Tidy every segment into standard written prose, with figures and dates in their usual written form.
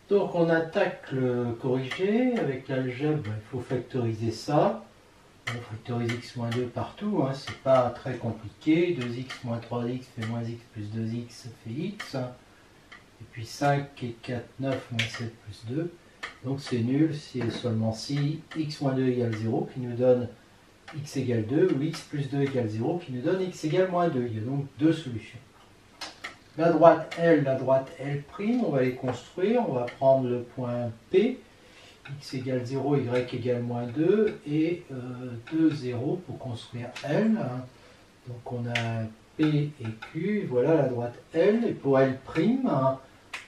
Donc on attaque le corrigé. Avec l'algèbre, il faut factoriser ça. On factorise x moins 2 partout, hein, c'est pas très compliqué. 2x moins 3x fait moins x plus 2x, ça fait x. Et puis 5 et 4, 9 moins 7 plus 2. Donc c'est nul si et seulement si x moins 2 égale 0 qui nous donne x égale 2 ou x plus 2 égale 0 qui nous donne x égale moins 2. Il y a donc deux solutions. La droite L, la droite L', on va les construire. On va prendre le point P, x égale 0, y égale moins 2 et 2, 0 pour construire L. Donc on a P et Q, voilà la droite L. Et pour L',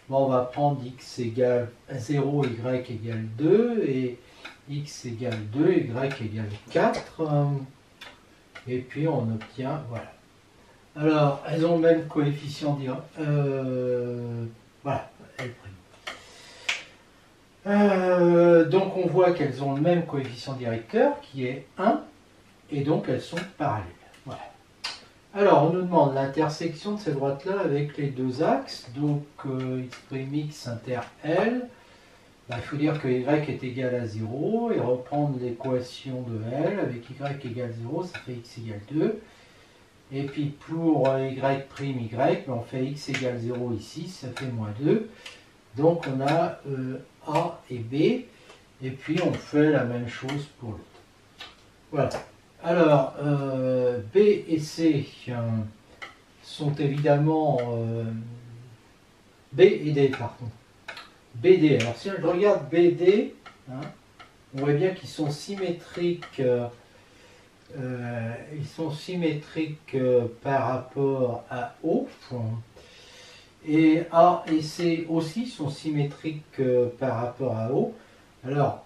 on va prendre x égale 0, y égale 2 et x égale 2, y égale 4. Et puis on obtient, voilà. Alors, elles ont le même coefficient direct. Voilà, L'. Donc on voit qu'elles ont le même coefficient directeur qui est 1 et donc elles sont parallèles. Voilà. Alors on nous demande l'intersection de ces droites-là avec les deux axes. Donc x' inter L. Il faut dire que y est égal à 0 et reprendre l'équation de L avec y égale 0, ça fait x égale 2. Et puis pour y', on fait x égale 0 ici, ça fait moins 2. Donc on a A et B, et puis on fait la même chose pour l'autre. Voilà. Alors, B et C sont évidemment... B et D, pardon. BD. Alors si je regarde BD, hein, on voit bien qu'ils sont symétriques. Par rapport à O. Et A et C aussi sont symétriques par rapport à O. Alors,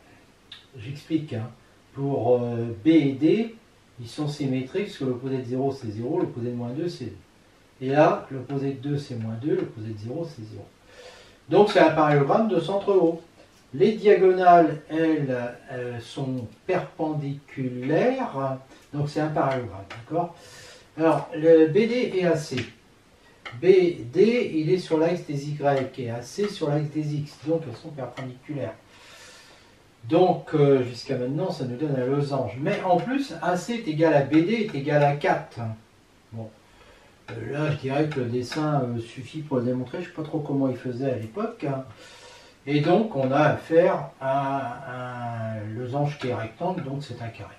j'explique. Hein, pour B et D, ils sont symétriques parce que l'opposé de 0 c'est 0, l'opposé de moins 2 c'est 2. Et là, l'opposé de 2 c'est moins 2, l'opposé de 0 c'est 0. Donc c'est un parallélogramme de centre O. Les diagonales, elles, sont perpendiculaires, donc c'est un parallélogramme, d'accord? Alors, le BD et AC. BD, il est sur l'axe des Y et AC sur l'axe des X, donc elles sont perpendiculaires. Donc, jusqu'à maintenant, ça nous donne un losange. Mais en plus, AC est égal à BD est égal à 4. Bon, là, je dirais que le dessin suffit pour le démontrer. Je ne sais pas trop comment il faisait à l'époque. Hein. Et donc, on a affaire à un losange qui est rectangle, donc c'est un carré.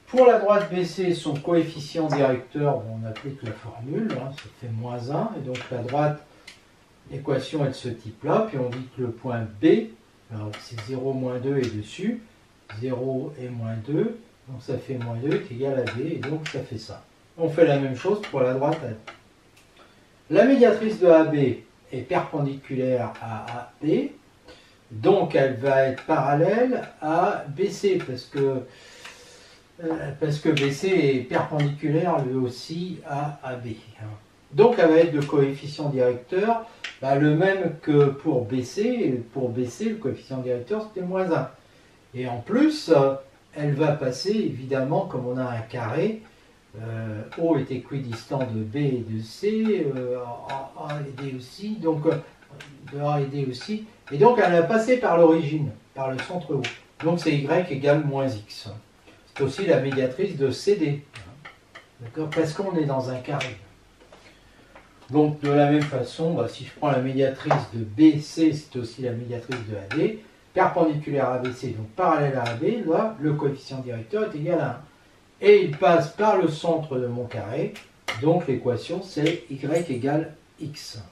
Pour la droite BC, son coefficient directeur, on applique la formule, hein, ça fait moins 1. Et donc, la droite, l'équation est de ce type-là. Puis, on dit que le point B, alors c'est 0, moins 2 est dessus. 0 et moins 2, donc ça fait moins 2 est égal à B, et donc ça fait ça. On fait la même chose pour la droite AB. La médiatrice de AB est perpendiculaire à AB, donc elle va être parallèle à BC, parce que BC est perpendiculaire lui aussi à AB. Donc elle va être de coefficient directeur le même que pour BC. Pour BC, le coefficient directeur c'était moins 1. Et en plus, elle va passer, évidemment, comme on a un carré, O est équidistant de B et de C, A et D aussi, donc de A et D aussi, et donc elle va passer par l'origine, par le centre O. Donc c'est Y égale moins X. C'est aussi la médiatrice de CD, d'accord, parce qu'on est dans un carré. Donc de la même façon, si je prends la médiatrice de BC, c'est aussi la médiatrice de AD, perpendiculaire à BC, donc parallèle à AB, là, le coefficient directeur est égal à 1. Et il passe par le centre de mon carré, donc l'équation c'est Y égale X.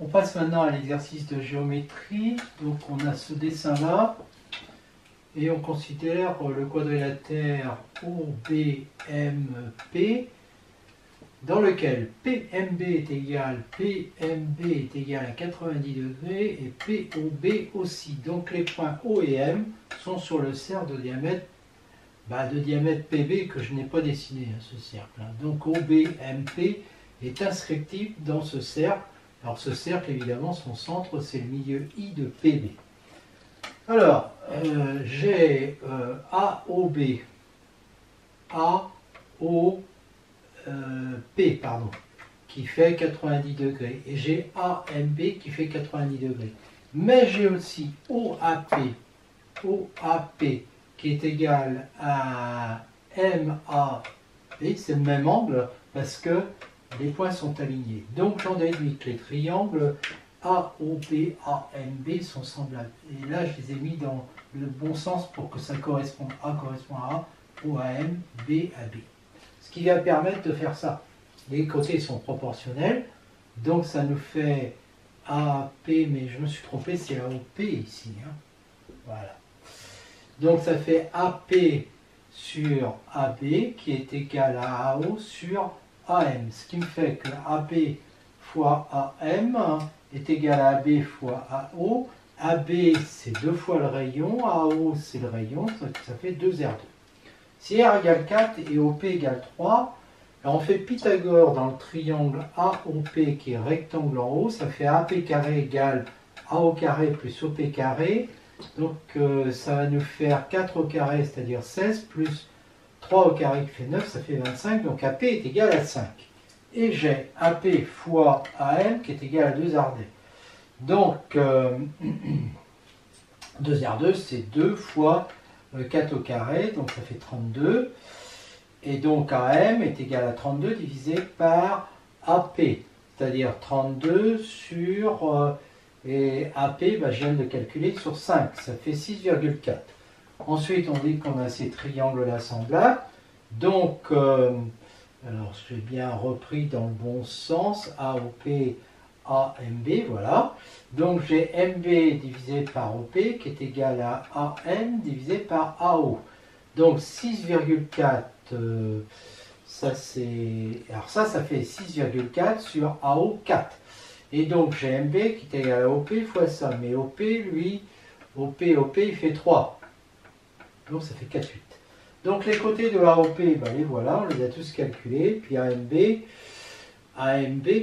On passe maintenant à l'exercice de géométrie. Donc on a ce dessin-là, et on considère le quadrilatère OBMP, dans lequel PMB est égal à 90 degrés et POB aussi. Donc les points O et M sont sur le cercle de diamètre PB que je n'ai pas dessiné, ce cercle. Donc OBMP est inscriptif dans ce cercle. Alors ce cercle, évidemment, son centre, c'est le milieu I de PB. Alors, j'ai AOB, qui fait 90 degrés. Et j'ai AMB qui fait 90 degrés. Mais j'ai aussi OAP qui est égal à MAB, c'est le même angle parce que les points sont alignés. Donc j'en déduis que les triangles AOB, AMB sont semblables. Et là, je les ai mis dans le bon sens pour que ça corresponde. A correspond à A, O à M, B à B. Ce qui va permettre de faire ça. Les côtés sont proportionnels, donc ça nous fait AP, mais je me suis trompé, c'est AOP ici. Hein. Voilà. Donc ça fait AP sur AB qui est égal à AO sur AM. Ce qui me fait que AB fois AM est égal à AB fois AO. AB c'est 2 fois le rayon, AO c'est le rayon, ça fait 2R2. Si R égale 4 et OP égale 3, alors on fait Pythagore dans le triangle AOP qui est rectangle en haut, ça fait AP carré égale AO carré plus OP carré. Donc ça va nous faire 4 au carré, c'est-à-dire 16, plus 3 au carré qui fait 9, ça fait 25. Donc AP est égal à 5. Et j'ai AP fois AM qui est égal à 2R2. Donc 2R2 c'est 2 fois 4 au carré, donc ça fait 32. Et donc AM est égal à 32 divisé par AP, c'est-à-dire 32 sur... et AP, bah, je viens de calculer sur 5, ça fait 6,4. Ensuite, on dit qu'on a ces triangles-là semblables. Donc, alors j'ai bien repris dans le bon sens, AOP, AMB, voilà. Donc j'ai MB divisé par OP qui est égal à AM divisé par AO. Donc 6,4, ça c'est... Alors ça fait 6,4 sur AO 4. Et donc j'ai MB qui est égal à OP fois ça. Mais OP, lui, OP, il fait 3. Donc ça fait 4,8. Donc les côtés de AOP, ben les voilà, on les a tous calculés. Puis AMB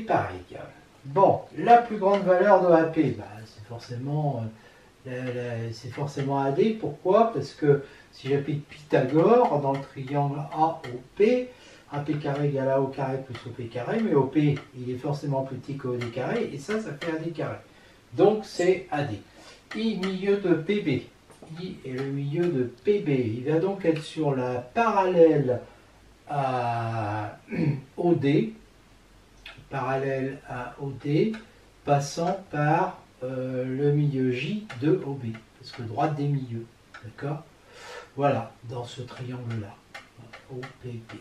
pareil. Bon, la plus grande valeur de AP, ben, c'est forcément AD. Pourquoi? Parce que si j'applique Pythagore dans le triangle AOP, AP carré égale à AO carré plus OP carré, mais OP il est forcément plus petit que OD carré, et ça fait AD carré. Donc c'est AD. I milieu de PB. I est le milieu de PB. Il va donc être sur la parallèle à OD, passant par le milieu J de OB, parce que droite des milieux. D'accord? Voilà, dans ce triangle-là. OPB.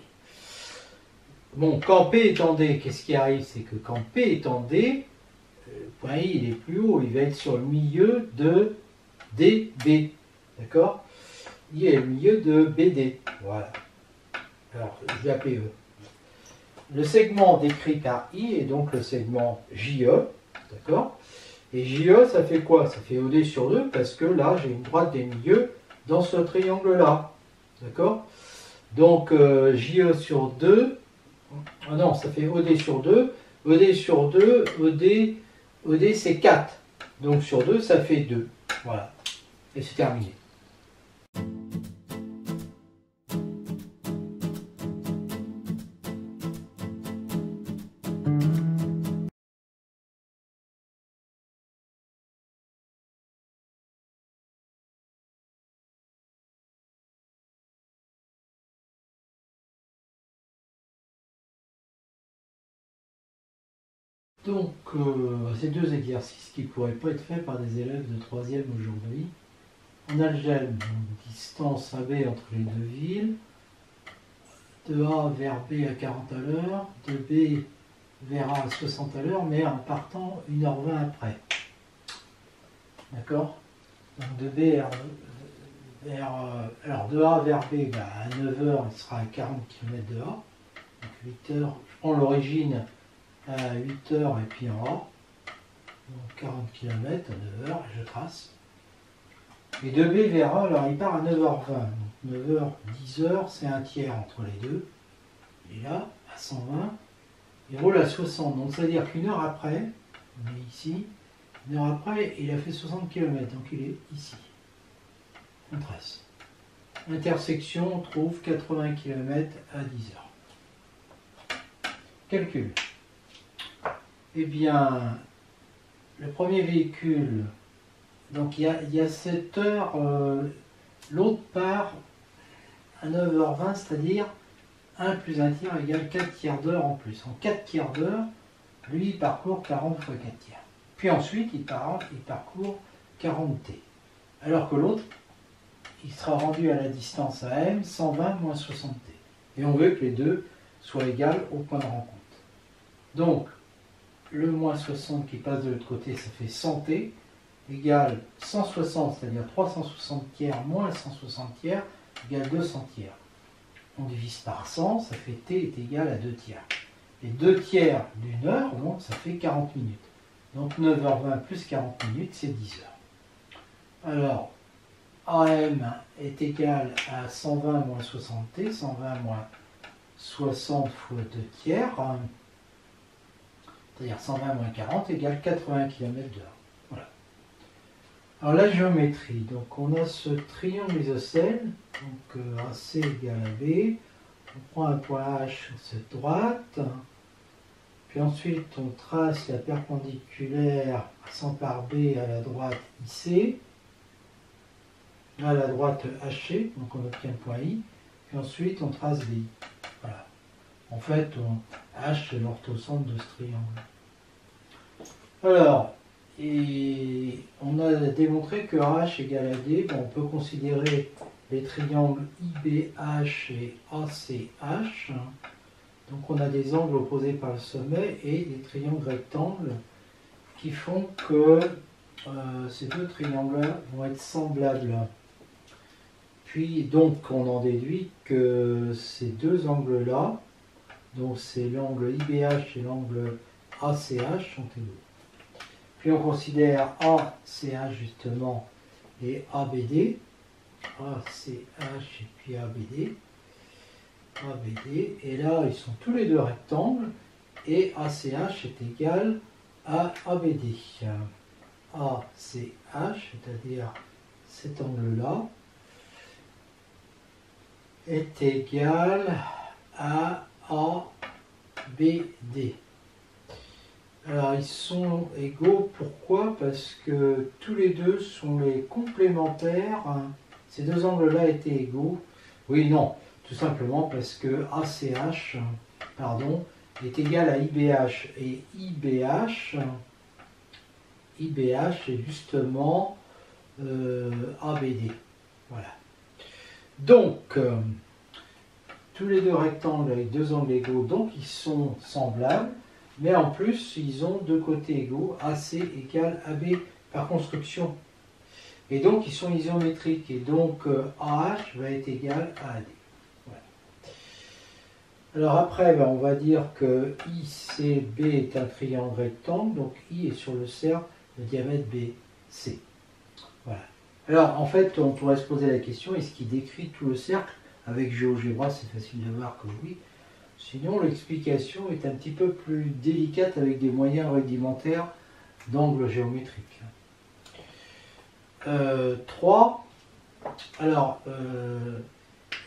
Bon, quand P est en D, qu'est-ce qui arrive? C'est que quand P est en D, le point I il est plus haut, il va être sur le milieu de DB. D'accord? I est le milieu de BD. Voilà. Alors, je vais appeler E. Le segment décrit par I est donc le segment JE. D'accord? Et JE, ça fait quoi? Ça fait OD sur 2 parce que là, j'ai une droite des milieux dans ce triangle-là. D'accord? Donc, JE sur 2. Ah non, ça fait OD sur 2. OD sur 2, OD c'est 4. Donc sur 2, ça fait 2. Voilà. Et c'est terminé. Donc, ces deux exercices qui ne pourraient pas être faits par des élèves de 3e aujourd'hui. En algèbre, distance AB entre les deux villes, de A vers B à 40 à l'heure, de B vers A à 60 à l'heure, mais en partant 1h20 après. D'accord? Donc de B alors de A vers B, bah, à 9h, il sera à 40 km de A. Donc 8 heures, je prends l'origine à 8 heures et puis en A. Donc 40 km à 9h, je trace. Et de B vers A, alors il part à 9h20. Donc 9h, 10h, c'est un tiers entre les deux. Il est là, à 120. Il roule à 60. Donc ça veut dire qu'une heure après, on est ici, une heure après, il a fait 60 km. Donc il est ici. On trace. Intersection, on trouve 80 km à 10h. Calcul. Eh bien, le premier véhicule, donc il y a 7 heures, l'autre part à 9h20, c'est-à-dire 1 plus 1 tiers égale 4 tiers d'heure en plus. En 4 tiers d'heure, lui, il parcourt 40 fois 4 tiers. Puis ensuite, il parcourt 40 t. Alors que l'autre, il sera rendu à la distance à m 120 moins 60 t. Et on veut que les deux soient égales au point de rencontre. Donc, le moins 60 qui passe de l'autre côté, ça fait 100 t, égale 160, c'est-à-dire 360 tiers moins 160 tiers, égale 200 tiers. On divise par 100, ça fait t est égal à 2 tiers. Et 2 tiers d'une heure, donc ça fait 40 minutes. Donc 9h20 plus 40 minutes, c'est 10 heures. Alors, AM est égal à 120 moins 60t, 120 moins 60 fois 2 tiers, c'est-à-dire 120 moins 40 égale 80 km/h. Voilà. Alors la géométrie, donc on a ce triangle isocèle, donc AC égale à B, on prend un point H sur cette droite, puis ensuite on trace la perpendiculaire 100 par B à la droite IC, là à la droite HC, donc on obtient le point I, puis ensuite on trace des I. Voilà. En fait, H c'est l'orthocentre de ce triangle. Alors, et on a démontré que H égale à D, on peut considérer les triangles IBH et ACH. Donc on a des angles opposés par le sommet et des triangles rectangles qui font que ces deux triangles-là vont être semblables. Puis donc on en déduit que ces deux angles-là, donc c'est l'angle IBH et l'angle ACH, sont égaux. Puis on considère ACH justement et ABD, ACH et puis ABD. ABD, et là ils sont tous les deux rectangles, et ACH est égal à ABD. ACH, c'est-à-dire cet angle-là, est égal à ABD. Alors ils sont égaux, pourquoi? Parce que tous les deux sont les complémentaires. Ces deux angles-là étaient égaux. Oui, non. Tout simplement parce que ACH, est égal à IBH. Et IBH est justement ABD. Voilà. Donc, tous les deux rectangles avec deux angles égaux, donc ils sont semblables, mais en plus, ils ont deux côtés égaux, AC égale AB par construction. Et donc, ils sont isométriques. Et donc, AH va être égal à AD. Alors après, on va dire que ICB est un triangle rectangle, donc I est sur le cercle de diamètre BC. Voilà. Alors en fait, on pourrait se poser la question, est-ce qu'il décrit tout le cercle? Avec GeoGebra, c'est facile de voir que oui. Sinon, l'explication est un petit peu plus délicate avec des moyens rudimentaires d'angle géométrique. 3. Alors,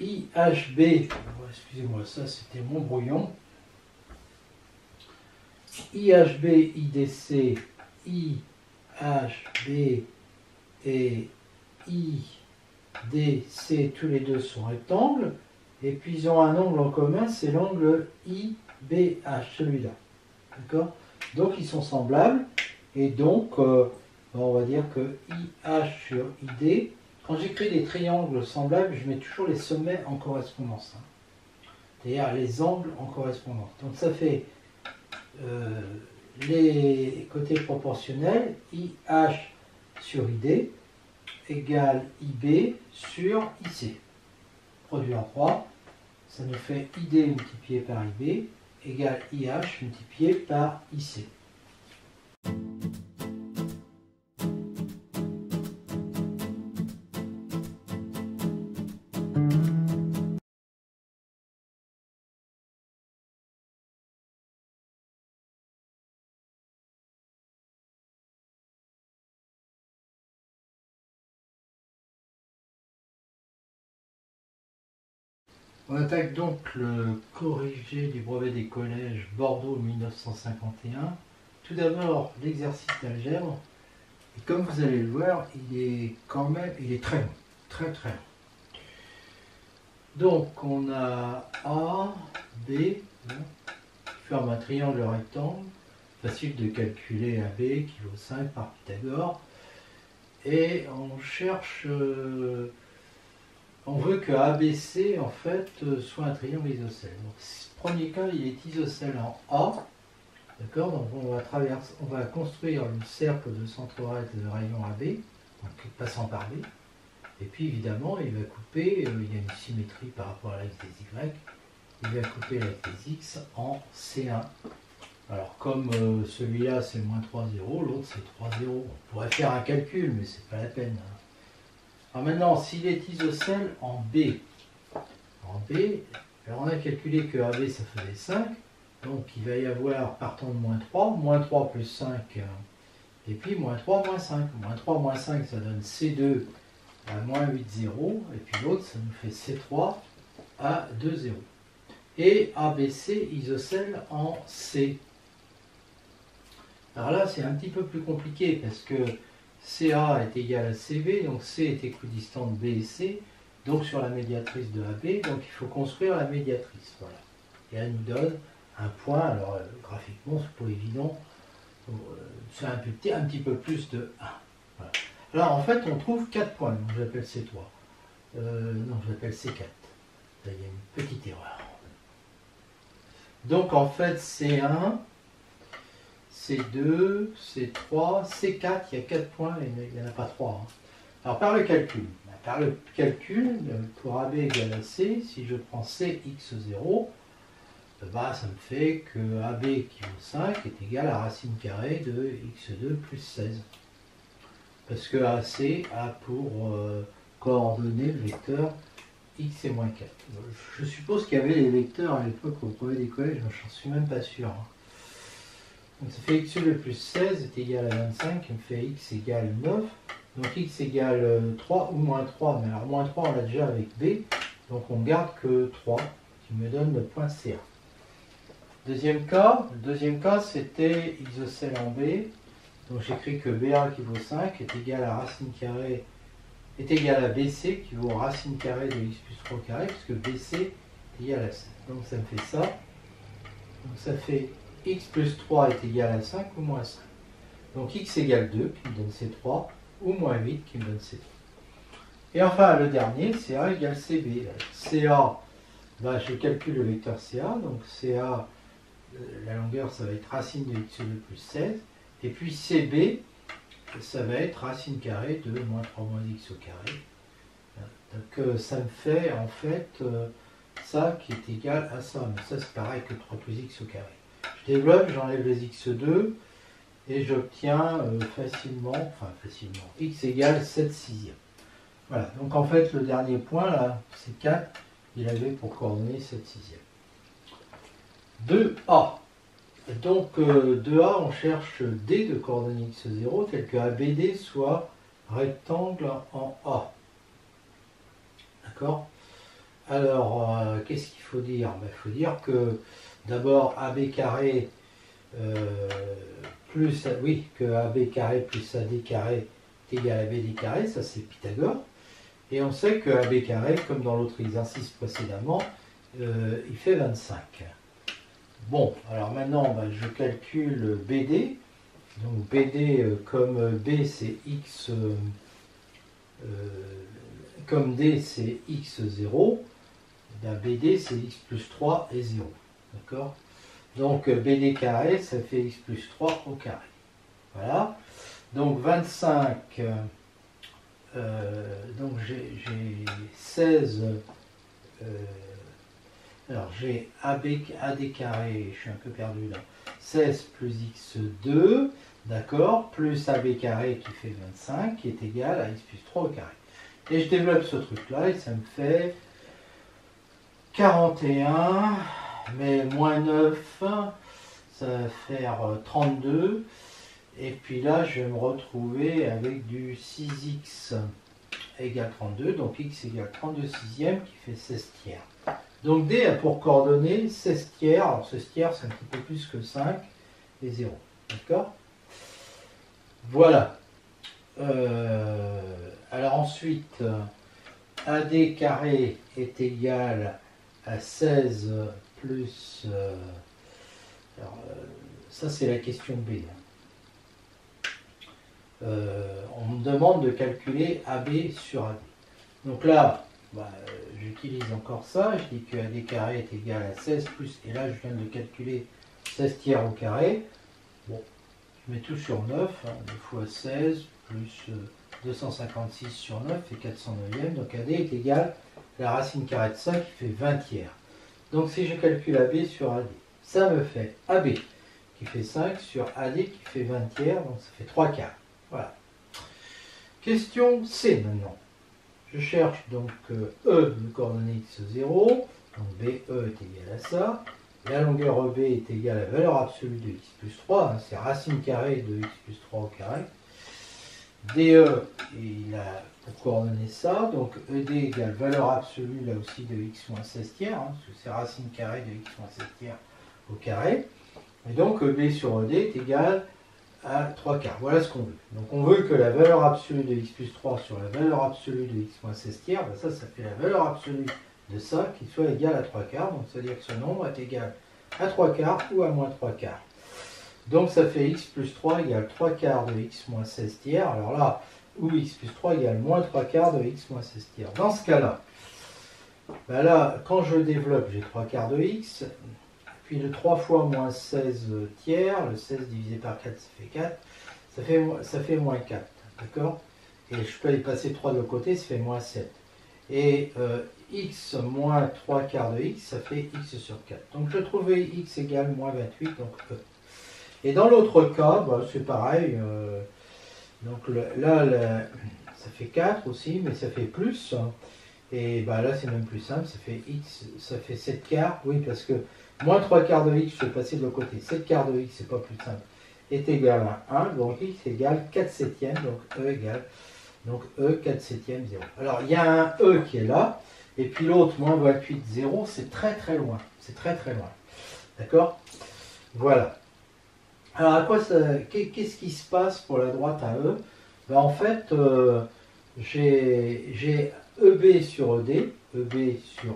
IHB, excusez-moi, ça c'était mon brouillon. IHB, IDC, IHB et IDC, tous les deux sont rectangles. Et puis ils ont un angle en commun, c'est l'angle IBH, celui-là. D'accord? Donc ils sont semblables. Et donc, on va dire que IH sur ID. Quand j'écris des triangles semblables, je mets toujours les sommets en correspondance. C'est-à-dire les angles en correspondance. Donc ça fait les côtés proportionnels, IH sur ID égale IB sur IC. Produit en 3, ça nous fait ID multiplié par IB égale IH multiplié par IC. On attaque donc le corrigé du brevet des collèges Bordeaux 1951 tout d'abord l'exercice d'algèbre. Et comme vous allez le voir, il est quand même, il est très long, très long. Donc on a A, B, qui forme un triangle rectangle. Facile de calculer AB qui vaut 5 par Pythagore. Et on cherche, on veut que ABC en fait soit un triangle isocèle. Donc, premier cas, il est isocèle en A. D'accord, donc on va construire le cercle de centroide de rayon AB, donc passant par B. Et puis évidemment, il va couper, il y a une symétrie par rapport à l'axe des Y, il va couper l'axe des X en C1. Alors comme celui-là c'est moins 3, 0, l'autre c'est 3, 0. On pourrait faire un calcul, mais c'est pas la peine. Alors maintenant, s'il est isocèle en B, alors on a calculé que AB ça faisait 5, donc il va y avoir, partant de moins 3 plus 5, et puis moins 3, moins 5. Moins 3, moins 5, ça donne C2 à moins 8, 0, et puis l'autre, ça nous fait C3 à 2, 0. Et ABC isocèle en C. Alors là, c'est un petit peu plus compliqué, parce que CA est égal à CB, donc C est équidistant de B et C, donc sur la médiatrice de AB, donc il faut construire la médiatrice, voilà. Et elle nous donne un point, alors graphiquement, c'est pas évident, c'est un petit peu plus de 1. Voilà. Alors en fait, on trouve 4 points, donc j'appelle C3. Non, j'appelle C4. Là, il y a une petite erreur. Donc en fait, C1, C2, C3, C4, il y a 4 points, et il n'y en a pas 3. Hein. Alors par le calcul, pour AB égale à C, si je prends Cx0, bah, ça me fait que AB qui vaut 5 est égal à racine carrée de x2 plus 16. Parce que AC a pour coordonnées le vecteur x et moins 4. Je suppose qu'il y avait les vecteurs à l'époque au brevet des collèges, mais je n'en suis même pas sûr. Hein. Donc ça fait x2 plus 16 est égal à 25, qui me fait x égale 9. Donc x égale 3 ou moins 3, mais alors moins 3 on l'a déjà avec B, donc on garde que 3, qui me donne le point CA. Le deuxième cas c'était isocèle en B, donc j'écris que BA qui vaut 5 est égal à racine carrée, est égal à BC qui vaut racine carrée de x plus 3 au carré, puisque BC est égal à 5. Donc ça me fait ça, donc ça fait x plus 3 est égal à 5 ou moins 5. Donc x égale 2 qui me donne C3, ou moins 8 qui me donne C3. Et enfin le dernier, CA égale CB. CA, bah, je calcule le vecteur CA, donc CA, la longueur ça va être racine de x2 plus 16, et puis CB, ça va être racine carrée de moins 3 moins x au carré. Donc ça me fait en fait ça qui est égal à ça, mais ça c'est pareil que 3 plus x au carré. Je développe, j'enlève les x2, et j'obtiens facilement, x égale 7 sixièmes. Voilà, donc en fait le dernier point là, c'est 4, il avait pour coordonner 7 sixièmes. 2A. Donc 2A, on cherche D de coordonnées x0, tel que ABD soit rectangle en A. D'accord? Alors, qu'est-ce qu'il faut dire? Il faut dire que d'abord AB carré plus, oui, que AB carré plus AD carré est égal à BD carré, ça c'est Pythagore. Et on sait que AB carré, comme dans l'autre exercice précédemment, il fait 25. Bon, alors maintenant, bah, je calcule BD. Donc BD, comme B c'est X, comme D c'est X0, ben BD c'est X plus 3 et 0. D'accord? Donc BD carré, ça fait x plus 3 au carré. Voilà. Donc 25, donc j'ai 16, alors j'ai AD carré, je suis un peu perdu là, 16 plus x2, d'accord, plus AB carré qui fait 25, qui est égal à x plus 3 au carré. Et je développe ce truc-là, et ça me fait 41, mais moins 9, ça va faire 32. Et puis là, je vais me retrouver avec du 6x égale 32, donc x égale 32 sixièmes qui fait 16 tiers. Donc D a pour coordonnées 16 tiers, alors 16 tiers c'est un petit peu plus que 5 et 0. D'accord? Voilà. Alors ensuite, AD carré est égal à 16 plus... alors, ça c'est la question B. On me demande de calculer AB sur AD. Donc là, bah, j'utilise encore ça, je dis que AD carré est égal à 16 plus, et là je viens de calculer 16 tiers au carré. Bon, je mets tout sur 9, hein, 2 fois 16 plus 256 sur 9 fait 409e, donc AD est égal à la racine carrée de ça qui fait 20 tiers. Donc si je calcule AB sur AD, ça me fait AB qui fait 5 sur AD qui fait 20 tiers, donc ça fait 3 quarts. Voilà. Question C maintenant. Je cherche donc E de coordonnées x0, donc BE est égal à ça. La longueur EB est égale à la valeur absolue de x plus 3, hein, c'est racine carrée de x plus 3 au carré. DE, il a pour coordonner ça, donc ED égale valeur absolue là aussi de x moins 16 tiers, hein, parce que c'est racine carrée de x moins 16 tiers au carré. Et donc EB sur ED est égal à 3 quarts. Voilà ce qu'on veut. Donc on veut que la valeur absolue de x plus 3 sur la valeur absolue de x moins 16 tiers, ben ça fait la valeur absolue de ça qui soit égale à 3 quarts. Donc c'est-à-dire que ce nombre est égal à 3 quarts ou à moins 3 quarts. Donc ça fait x plus 3 égale 3 quarts de x moins 16 tiers. Alors là, où x plus 3 égale moins 3 quarts de x moins 16 tiers. Dans ce cas-là, ben là, quand je développe, j'ai 3 quarts de x. Puis le 3 fois moins 16 tiers, le 16 divisé par 4, ça fait 4, ça fait moins 4, d'accord? Et je peux aller passer 3 de l'autre côté, ça fait moins 7. Et x moins 3 quarts de x, ça fait x sur 4. Donc je trouvais x égale moins 28, donc E. Et dans l'autre cas, bah, c'est pareil. Donc là, ça fait 4 aussi, mais ça fait plus. Et bah, là, c'est même plus simple, ça fait x, ça fait 7 quarts, oui, parce que moins 3 quarts de x, je vais passer de l'autre côté. 7 quarts de x, c'est pas plus simple, est égal à 1. Donc x égale 4 septièmes. Donc E égale. Donc E 4 septièmes 0. Alors il y a un E qui est là. Et puis l'autre, moins 28, 0. C'est très très loin. C'est très très loin. D'accord? Voilà. Alors à quoi ça. Qu'est-ce qui se passe pour la droite à E? Ben, en fait, j'ai EB sur ED. EB sur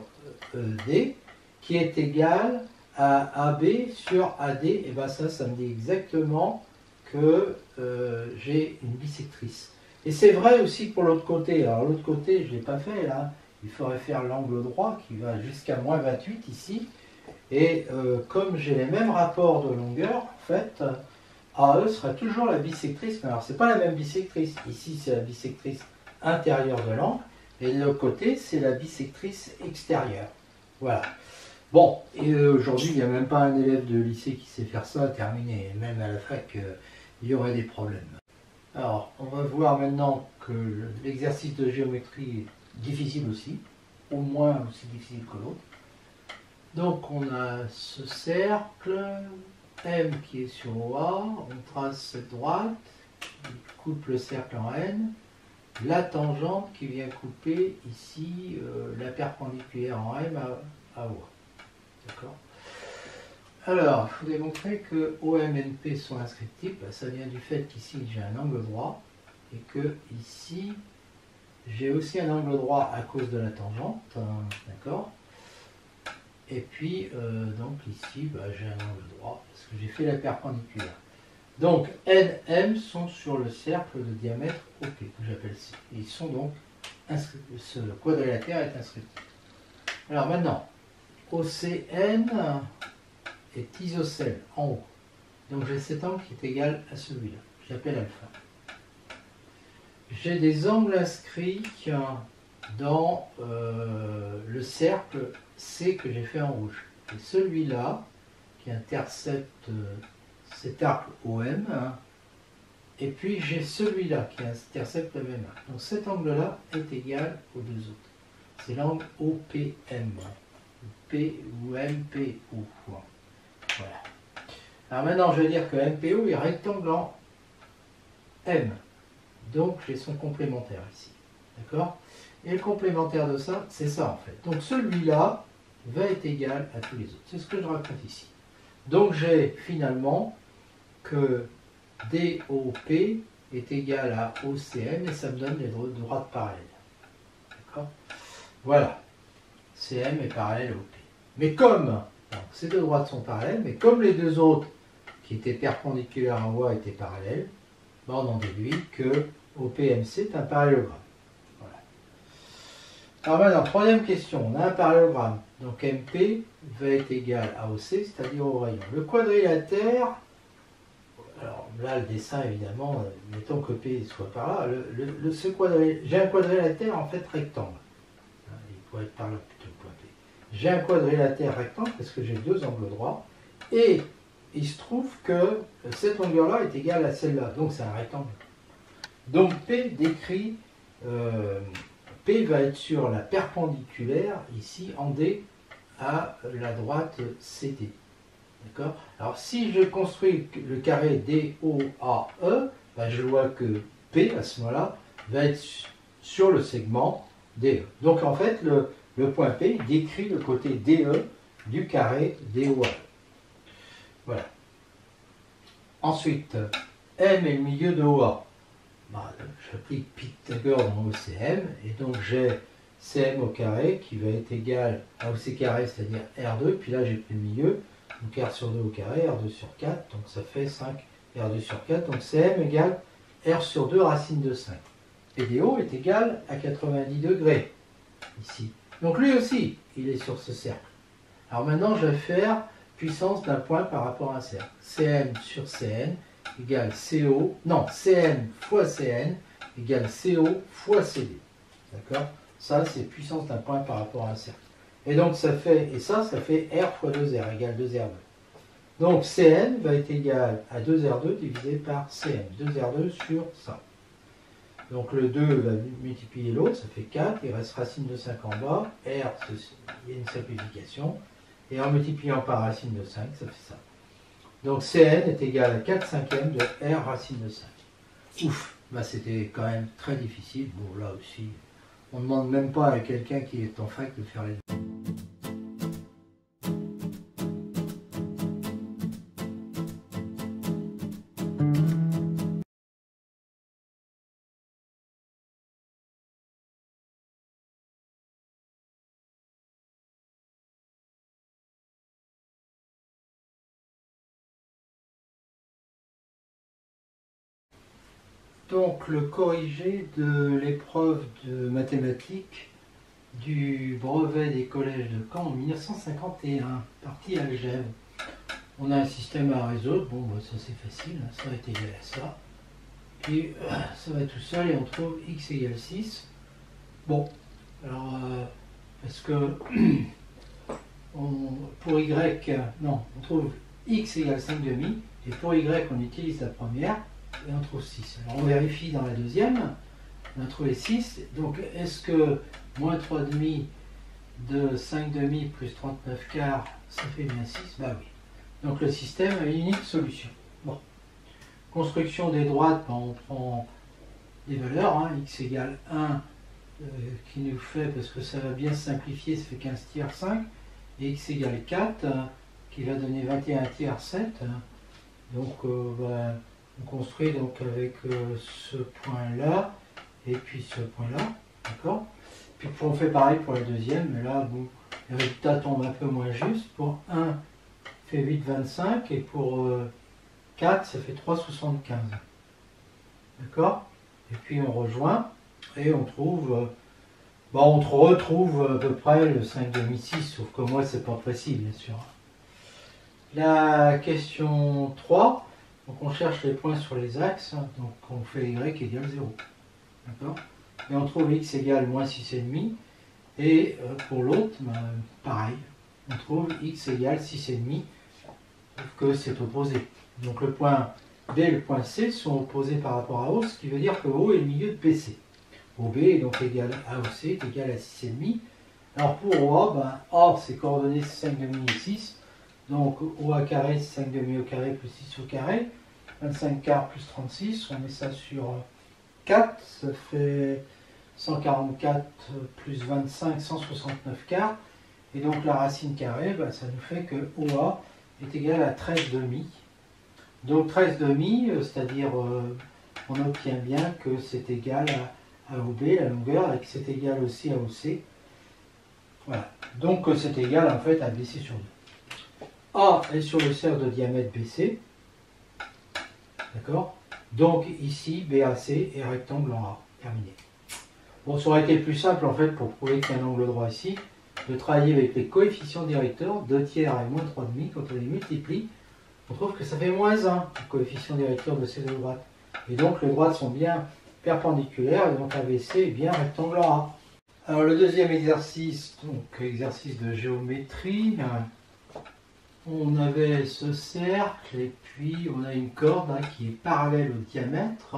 ED. Qui est égal à AB sur AD, et bien ça me dit exactement que j'ai une bisectrice. Et c'est vrai aussi pour l'autre côté. Alors l'autre côté, je ne l'ai pas fait là. Il faudrait faire l'angle droit qui va jusqu'à moins 28 ici. Et comme j'ai les mêmes rapports de longueur, en fait, AE sera toujours la bisectrice. Mais alors c'est pas la même bisectrice. Ici c'est la bisectrice intérieure de l'angle. Et de l'autre côté, c'est la bisectrice extérieure. Voilà. Bon, et aujourd'hui, il n'y a même pas un élève de lycée qui sait faire ça, terminé. Même à la fac, il y aurait des problèmes. Alors, on va voir maintenant que l'exercice de géométrie est difficile aussi, au moins aussi difficile que l'autre. Donc, on a ce cercle, M qui est sur OA, on trace cette droite, qui coupe le cercle en N, la tangente qui vient couper ici la perpendiculaire en M à OA. D'accord. Alors, il faut démontrer que OMNP sont inscriptibles. Ça vient du fait qu'ici j'ai un angle droit et que ici j'ai aussi un angle droit à cause de la tangente. D'accord. Et puis, donc ici, j'ai un angle droit parce que j'ai fait la perpendiculaire. Donc, NM sont sur le cercle de diamètre OP, que j'appelle C. Ils sont donc inscriptibles. Ce quadrilatère est inscriptible. Alors maintenant, OCN est isocèle en haut. Donc j'ai cet angle qui est égal à celui-là. Je l'appelle alpha. J'ai des angles inscrits dans le cercle C que j'ai fait en rouge. Et celui-là qui intercepte cet arc OM. Et puis j'ai celui-là qui intercepte le même arc. Donc cet angle-là est égal aux deux autres. C'est l'angle OPM. P ou MPO. Voilà. Alors maintenant, je vais dire que MPO est rectangle en M. Donc, j'ai son complémentaire ici. D'accord? Et le complémentaire de ça, c'est ça en fait. Donc, celui-là va être égal à tous les autres. C'est ce que je raconte ici. Donc, j'ai finalement que DOP est égal à OCM et ça me donne les droites parallèles. D'accord? Voilà. CM est parallèle à OP. Mais comme, donc, ces deux droites sont parallèles, mais comme les deux autres qui étaient perpendiculaires en voie étaient parallèles, ben on en déduit que OPMC est un parallélogramme. Voilà. Alors maintenant, troisième question, on a un parallélogramme. Donc MP va être égal à OC, c'est-à-dire au rayon. Le quadrilatère, alors là le dessin évidemment, mettons que P soit par là, j'ai un quadrilatère en fait rectangle. Il pourrait être par là plutôt que point P. J'ai un quadrilatère rectangle parce que j'ai deux angles droits et il se trouve que cette longueur-là est égale à celle-là, donc c'est un rectangle. Donc P décrit, P va être sur la perpendiculaire, ici en D, à la droite CD. D'accord? Alors si je construis le carré DOAE, ben, je vois que P, à ce moment-là, va être sur le segment DE. Donc en fait, le point P décrit le côté DE du carré DOAE. Voilà. Ensuite, M est le milieu de OA. Bah, j'applique Pythagore dans OCM, et donc j'ai CM au carré qui va être égal à OC carré, c'est-à-dire R2, puis là j'ai pris le milieu, donc R sur 2 au carré, R2 sur 4, donc ça fait 5 R2 sur 4, donc CM égale R sur 2 racine de 5. PDO est égal à 90 degrés, ici. Donc lui aussi, il est sur ce cercle. Alors maintenant, je vais faire puissance d'un point par rapport à un cercle. CM sur CN égale CO, non, CM fois CN égale CO fois CD. D'accord? Ça, c'est puissance d'un point par rapport à un cercle. Et donc, ça fait, et ça fait R fois 2R égale 2R2. Donc, CN va être égal à 2R2 divisé par CM. 2R2 sur ça. Donc, le 2 va multiplier l'autre, ça fait 4. Il reste racine de 5 en bas. R, il y a une simplification. Et en multipliant par racine de 5, ça fait ça. Donc Cn est égal à 4 cinquièmes de R racine de 5. Ouf, bah, c'était quand même très difficile. Bon, là aussi, on ne demande même pas à quelqu'un qui est en fac de faire les deux. Donc le corrigé de l'épreuve de mathématiques du brevet des collèges de Caen en 1951, partie algèbre. On a un système à résoudre, bon bah, ça c'est facile, hein, ça va être égal à ça. Puis ça va tout seul et on trouve x égale 6. Bon, alors parce que pour y, non, on trouve x égale 5 demi, et pour y on utilise la première. Et on trouve 6. Alors on vérifie dans la deuxième, on a trouvé 6. Donc est-ce que moins 3 demi de 5 demi plus 39 quarts, ça fait bien 6? Bah oui. Donc le système a une unique solution. Bon. Construction des droites, ben, on prend des valeurs, hein, x égale 1 qui nous fait, parce que ça va bien se simplifier, ça fait 15 tiers 5, et x égale 4 qui va donner 21 tiers 7. Donc ben, on construit donc avec ce point-là et puis ce point-là, d'accord? Puis on fait pareil pour la deuxième, mais là, bon, les résultats tombent un peu moins justes. Pour 1, fait 8,25 et pour 4, ça fait 3,75. D'accord? Et puis on rejoint et on trouve, on retrouve à peu près le 5 demi 6, sauf que moi, c'est pas précis, bien sûr. La question 3. Donc on cherche les points sur les axes, donc on fait y égale 0. D'accord? Et on trouve x égale moins 6,5. Et pour l'autre, ben, pareil, on trouve x égale 6,5, sauf que c'est opposé. Donc le point B et le point C sont opposés par rapport à O, ce qui veut dire que O est le milieu de BC. OB est donc égal à OC, est égal à 6,5. Alors pour OA, ben, A c'est coordonnées 5 demi et 6. Donc OA carré, 5 demi au carré plus 6 au carré. 25 quarts plus 36, on met ça sur 4, ça fait 144 plus 25, 169 quarts. Et donc la racine carrée, ben, ça nous fait que OA est égal à 13 demi. Donc 13,5, c'est-à-dire on obtient bien que c'est égal à OB, la longueur, et que c'est égal aussi à OC. Voilà. Donc c'est égal en fait à BC sur 2. A est sur le cercle de diamètre BC. D'accord? Donc ici, BAC est rectangle en A. Terminé. Bon, ça aurait été plus simple en fait pour prouver qu'il y a un angle droit ici, de travailler avec les coefficients directeurs, 2 tiers et moins 3,5, quand on les multiplie, on trouve que ça fait moins 1, le coefficient directeur de ces deux droites. Et donc les droites sont bien perpendiculaires, et donc ABC est bien rectangle en A. Alors le deuxième exercice, donc exercice de géométrie, on avait ce cercle et puis on a une corde qui est parallèle au diamètre.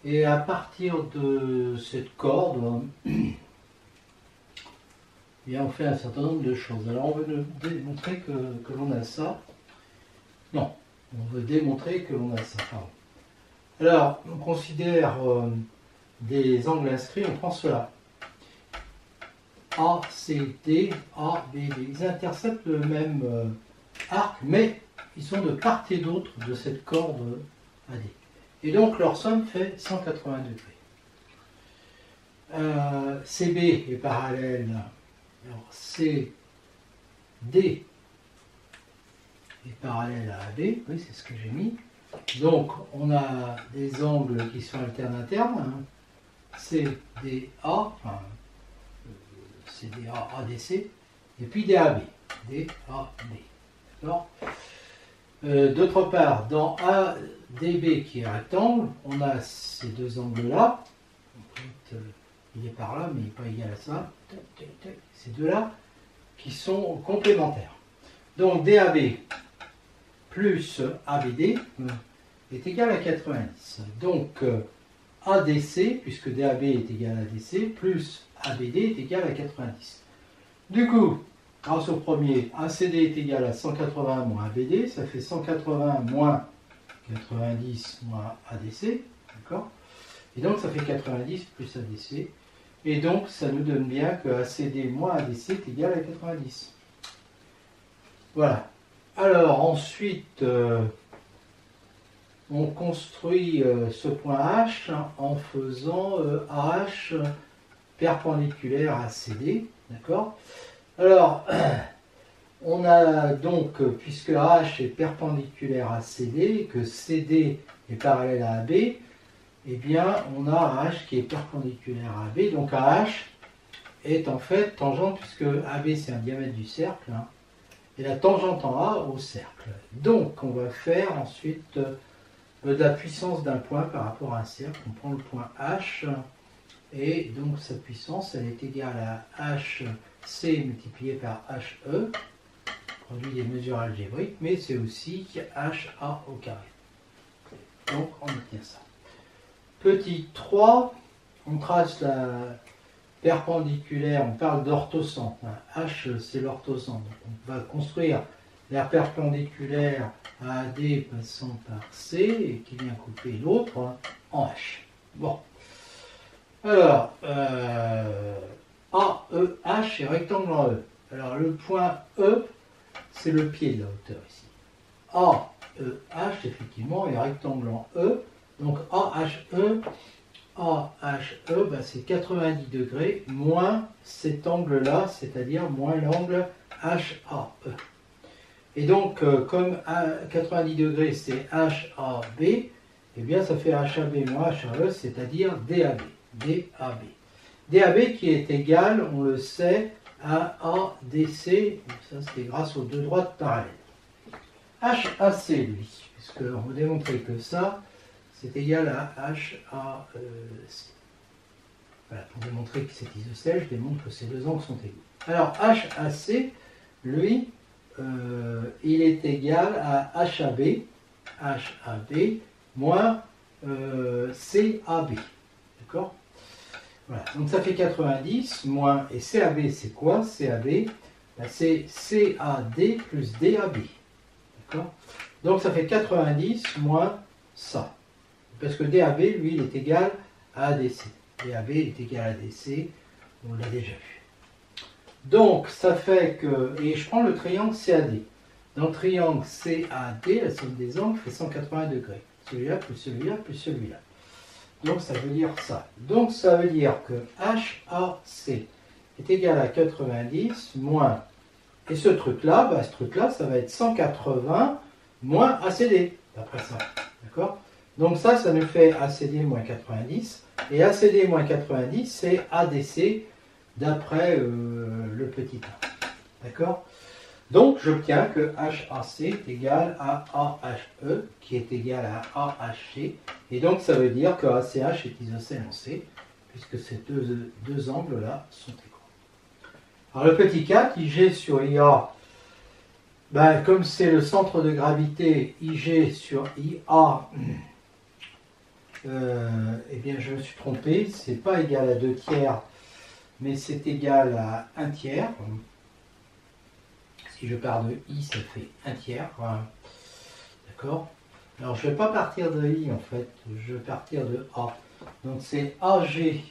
Et à partir de cette corde, bien, on fait un certain nombre de choses. Alors on veut démontrer que l'on a ça. Non, on veut démontrer que l'on a ça. Pardon. Alors on considère des angles inscrits, on prend cela. A, C, D, A, B, D. Ils interceptent le même arc, mais ils sont de part et d'autre de cette corde AD. Et donc leur somme fait 180 degrés. CB est parallèle. Alors CD est parallèle à AB. Oui, c'est ce que j'ai mis. Donc on a des angles qui sont alternes-internes. CDA, enfin CDA, ADC, et puis DAB. DAB. D'accord ? D'autre part, dans ADB qui est rectangle, on a ces deux angles-là. Il est par là, mais il n'est pas égal à ça. Ces deux-là qui sont complémentaires. Donc DAB plus ABD est égal à 90. Donc ADC, puisque DAB est égal à ADC, plus ABD est égal à 90. Du coup, grâce au premier, ACD est égal à 180 moins ABD, ça fait 180 moins 90 moins ADC, d'accord? Et donc ça fait 90 plus ADC, et donc ça nous donne bien que ACD moins ADC est égal à 90. Voilà. Alors ensuite, on construit ce point H en faisant AH perpendiculaire à CD, d'accord? Alors, on a donc, puisque AH est perpendiculaire à CD, que CD est parallèle à AB, eh bien, on a AH qui est perpendiculaire à AB, donc AH est en fait tangente, puisque AB c'est un diamètre du cercle, hein, et la tangente en A au cercle. Donc, on va faire ensuite de la puissance d'un point par rapport à un cercle. On prend le point H, et donc sa puissance, elle est égale à HC multiplié par HE, produit des mesures algébriques, mais c'est aussi HA au carré. Donc, on obtient ça. Petit 3, on trace la perpendiculaire, on parle d'orthocentre. H, c'est l'orthocentre. On va construire la perpendiculaire à AD passant par C et qui vient couper l'autre en H. Bon. Alors, AEH est rectangle en E. Alors, le point E, c'est le pied de la hauteur ici. AEH, effectivement, est rectangle en E. Donc, AHE, bah, c'est 90 degrés moins cet angle-là, c'est-à-dire moins l'angle HAE. Et donc, comme 90 degrés, c'est HAB, eh bien, ça fait HAB moins HAE, c'est-à-dire DAB. DAB. DAB qui est égal, on le sait, à ADC, ça c'était grâce aux deux droites parallèles. HAC, lui, puisqu'on veut démontrer que ça, c'est égal à HAC. Voilà, pour démontrer que c'est isocèle, je démontre que ces deux angles sont égaux. Alors, HAC, lui, il est égal à HAB moins CAB. D'accord? Voilà, donc ça fait 90 moins, et CAB c'est quoi? CAB, ben c'est CAD plus DAB. D'accord? Donc ça fait 90 moins ça. Parce que DAB, lui, il est égal à ADC. DAB est égal à ADC, on l'a déjà vu. Donc ça fait que, et je prends le triangle CAD. Dans le triangle CAD, la somme des angles fait 180 degrés. Celui-là plus celui-là plus celui-là. Donc ça veut dire ça. Donc ça veut dire que HAC est égal à 90 moins, et ce truc-là, ce truc-là, ça va être 180 moins ACD, d'après ça. D'accord? Donc ça nous fait ACD moins 90, et ACD moins 90, c'est ADC, d'après le petit a. D'accord? Donc j'obtiens que HAC est égal à AHE, qui est égal à AHC, et donc ça veut dire que ACH est isocèle en C, puisque ces deux angles-là sont égaux. Alors le petit 4, IG sur IA, comme c'est le centre de gravité, IG sur IA, eh bien je me suis trompé, c'est pas égal à 2 tiers, mais c'est égal à 1 tiers. Si je pars de I, ça fait 1 tiers. Voilà. D'accord? Alors je ne vais pas partir de I en fait, je vais partir de A. Donc c'est AG,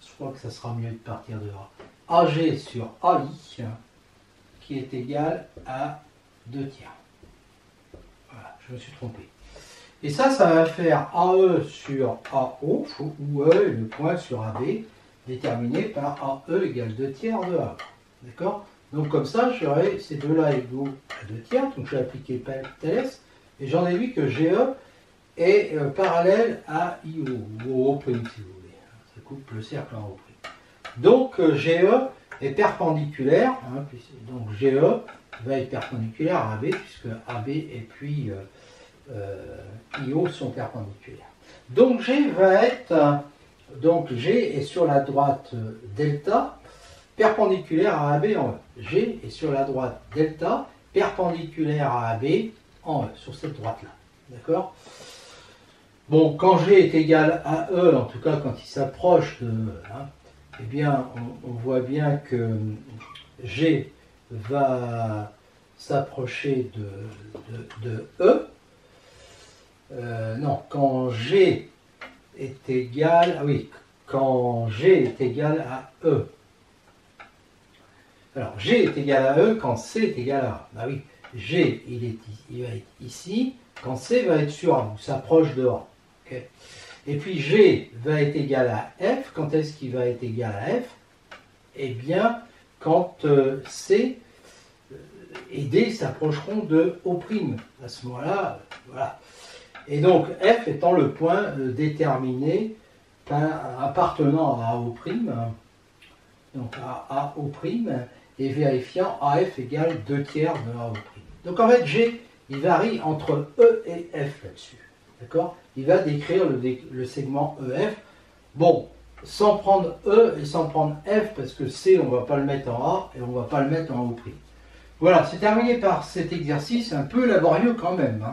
je crois que ça sera mieux de partir de A. AG sur AI, qui est égal à 2 tiers. Voilà, je me suis trompé. Et ça va faire AE sur AO, où E est le point sur AB, déterminé par AE égale 2 tiers de A. D'accord? Donc comme ça, j'aurai ces deux-là égaux à 2 tiers, donc je vais appliquer TLS, et j'en déduis que GE est parallèle à IO, ou O'O', si vous voulez. Ça coupe le cercle en O'O'. Donc GE est perpendiculaire, donc GE va être perpendiculaire à AB, puisque AB et puis IO sont perpendiculaires. Donc G va être, donc G est sur la droite delta, perpendiculaire à AB en E. G est sur la droite delta, perpendiculaire à AB en E, sur cette droite-là. D'accord? Bon, quand G est égal à E, en tout cas quand il s'approche de E, eh bien, on voit bien que G va s'approcher de E. Non, quand G est égal, quand G est égal à E. Alors, G est égal à E quand C est égal à A. G, il va être ici, quand C va être sur A, ou s'approche de A. Okay. Et puis G va être égal à F, quand est-ce qu'il va être égal à F? Eh bien, quand C et D s'approcheront de O'. À ce moment-là, voilà. Et donc, F étant le point déterminé appartenant à O', donc à AO', et vérifiant AF égale 2 tiers de AO'. Donc en fait, G, il varie entre E et F là-dessus. D'accord? Il va décrire le segment EF. Bon, sans prendre E et sans prendre F, parce que C, on ne va pas le mettre en A et on ne va pas le mettre en O'. Voilà, c'est terminé par cet exercice un peu laborieux quand même.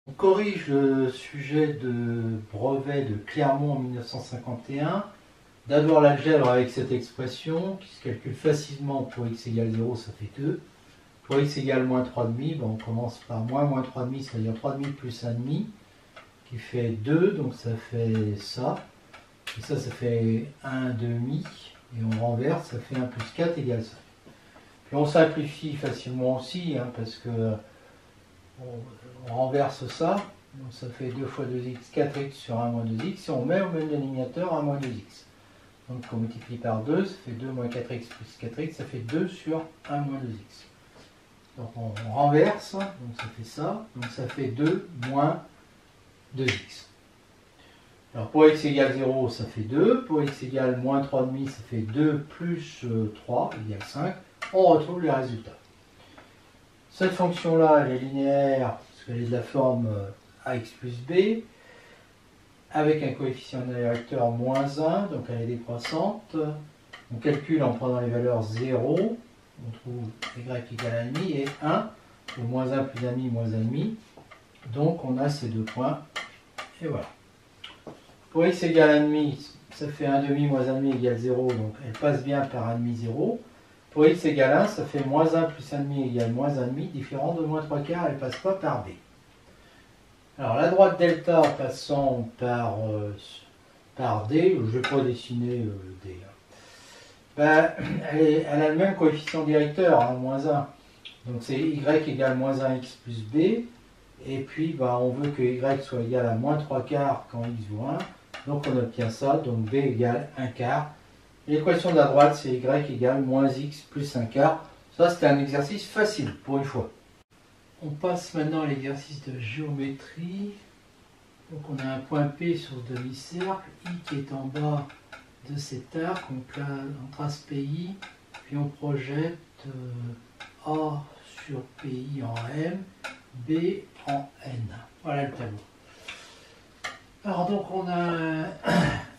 On corrige le sujet de brevet de Clermont en 1951. D'abord l'algèbre avec cette expression qui se calcule facilement. Pour x égale 0, ça fait 2. Pour x égale moins 3,5, on commence par moins 3,5, c'est-à-dire 3,5 plus 1,5, qui fait 2, donc ça fait ça. Et ça fait 1,5, et on renverse, ça fait 1 plus 4 égale 5. Puis on simplifie facilement aussi, parce que on renverse ça, donc ça fait 2 fois 2x, 4x sur 1 moins 2x, et on met au même dénominateur 1 moins 2x. Donc on multiplie par 2, ça fait 2 moins 4x plus 4x, ça fait 2 sur 1 moins 2x. Donc on renverse, donc ça fait ça, donc ça fait 2 moins 2x. Alors pour x égale 0, ça fait 2, pour x égale moins 3,5, ça fait 2 plus 3 égale 5. On retrouve les résultats. Cette fonction-là, elle est linéaire, parce qu'elle est de la forme ax plus b, avec un coefficient directeur moins 1, donc elle est décroissante. On calcule en prenant les valeurs 0, on trouve y égale à 1,5 et 1, ou moins 1 plus 1,5 moins 1,5. Donc on a ces deux points, et voilà. Pour x égale 1,5, ça fait 1,5 moins 1,5 égale 0, donc elle passe bien par 1,5, 0. Pour x égale 1, ça fait moins 1 plus 1,5 égale moins 1,5, différent de moins 3/4, elle ne passe pas par b. Alors la droite delta passant par d, je ne vais pas dessiner d. Ben, elle a le même coefficient directeur, hein, moins 1. Donc c'est y égale moins 1x plus b. Et puis ben, on veut que y soit égal à moins 3/4 quand x vaut 1. Donc on obtient ça, donc b égale 1/4. L'équation de la droite, c'est y égale moins x plus 1/4. Ça, c'était un exercice facile, pour une fois. On passe maintenant à l'exercice de géométrie. Donc on a un point P sur ce demi-cercle, I qui est en bas de cet arc. On trace PI, puis on projette A sur PI en M, B en N. Voilà le tableau. Alors donc on a